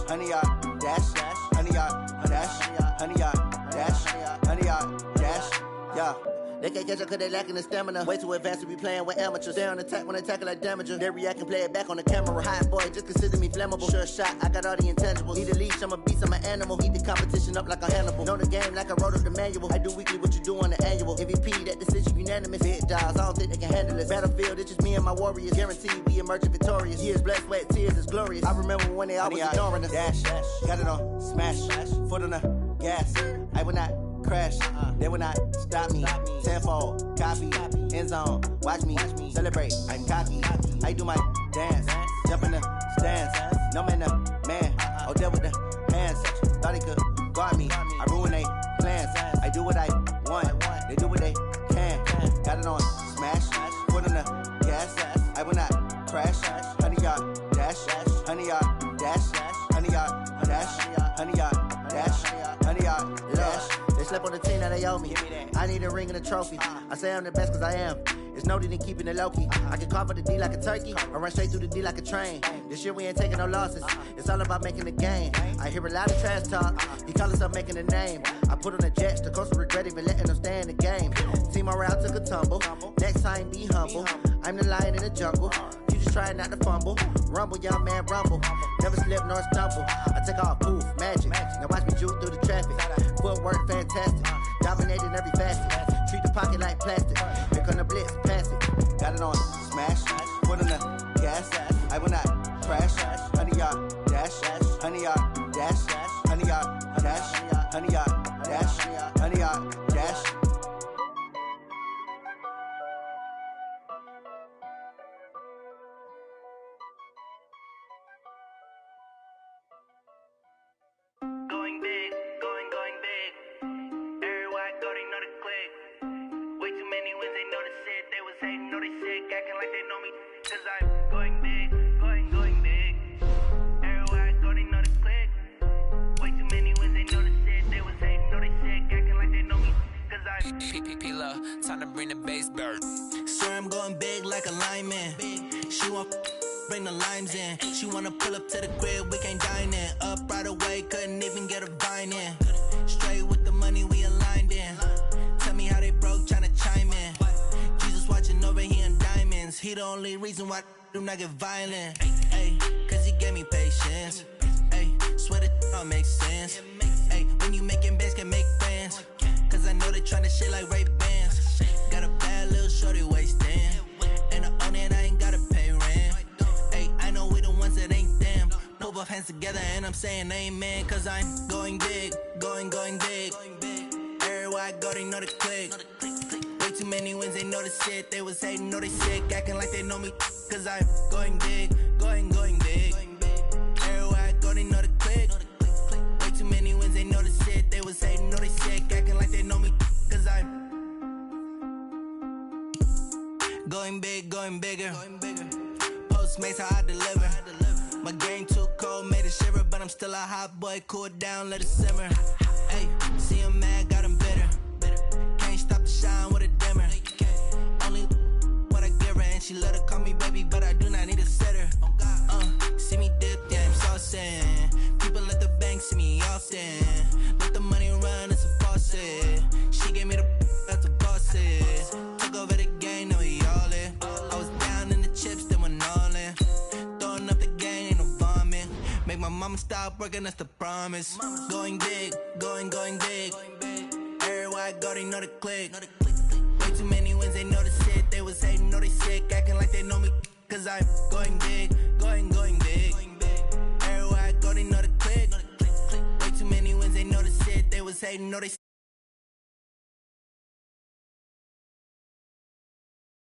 P: honey, y'all dash, honey, y'all dash, honey, y'all dash, honey, y'all dash, yeah. They can't catch up cause they lacking the stamina. Way too advanced to be playing with amateurs. Stay on attack when they tackle like damager. They react and play it back on the camera. Hot boy, just consider me flammable. Sure shot, I got all the intangibles. Need a leash, I'm a beast, I'm an animal. Eat the competition up like a Hannibal. Know the game like I wrote up the manual. I do weekly what you do on the annual. MVP, that decision unanimous. Big dials, I don't think they can handle it. Battlefield, it's just me and my warriors. Guaranteed we emerging victorious. Years, blood, sweat, tears, is glorious. I remember when they always ignoring us. Dash, got it on smash, foot on the gas. I will not crash, they will not stop me. Tenfold, copy, end zone, watch me celebrate. I'm cocky, I do my dance, jump in the stands. No man, man, oh there with the hands. Thought he could guard me, I ruin they plans. I do what I want, they do what they can. Got it on smash, foot on the gas. I will not crash, honey, y'all dash, honey, y'all dash, honey, y'all dash, honey, y'all dash, honey, y'all dash. They slept on the team that they owe me. I need a ring and a trophy. I say I'm the best cause I am. It's no need in keeping it low-key. I can carve up the D like a turkey or run straight through the D like a train. This year we ain't taking no losses. It's all about making the game. I hear a lot of trash talk. He call himself making a name. I put on the Jets. The coach will regret even letting them stay in the game. Team morale took a tumble. Next time be humble. I'm the lion in the jungle. You just trying not to fumble. Rumble, young man, rumble. Never slip nor stumble. I take off, poof, magic. Now watch me juke through the traffic. Footwork fantastic. Dominating every facet. Treat the pocket like plastic. Pick on the blitz, pass it. Got it on smash. Foot on the gas. I will not crash. Honey, y'all dash. Honey, y'all dash. Honey, y'all dash. Honey, y'all dash. Honey, y'all dash.
O: acting like they know me, cause I'm going big, going big. Everywhere I go, they know the click. Way too many wins, they know the shit. They was hating, know they sick, acting like they know me, cause I'm
H: P-P-P-Love, time to bring the bass bird.
G: Swear I'm going big like a lineman. She want bring the limes in. She wanna pull up to the crib, we can't dine in. Up right away, couldn't even get a vine in. Straight with the money we aligned in. Tell me how they broke, tryna chime in. Jesus watching over here in diamonds. He the only reason why I do not get violent. Ay, cause he gave me patience. Ay, swear that all makes sense. Ay, when you making bands, can make friends. Cause I know they tryna shit like Ray Bans. Got a bad little shorty wasting. And I own it, I ain't gotta pay rent. Ay, I know we the ones that ain't them. Put both hands together and I'm saying amen. Cause I'm going big, going big. Everywhere I go, they know the click. Way too many wins, they know the shit. They was hating, know they sick, acting like they know me. Cause I'm going big, going big. Everywhere I go, they know the click. Way too many wins, they know the shit. They was hating, know they sick, acting like they know me. Cause I'm going big, going bigger. Postmates how I deliver. My game too cold, made it shiver, but I'm still a hot boy. Cool it down, let it simmer. Hey, see him mad, got him bitter. Can't stop the shine with a dimmer. Only what I give her, and she let her call me baby, but I do not need a sitter. See me dip, yeah, I'm saucing. People at the bank see me often. Let the money run, it's a faucet. She gave me the that's a boss it. Took over the game, now we all in. I was down in the chips, then went all in. Throwing up the game, ain't no vomit. Make my mama stop working, that's the promise. Going big, going big. Everywhere I go, they know the click. Way too many wins, they know the shit. They was hating, know they sick, acting like they know me. Cause I'm going big, going big. Everywhere I go, they know the click. Way too many wins, they know the shit. They was hating, know they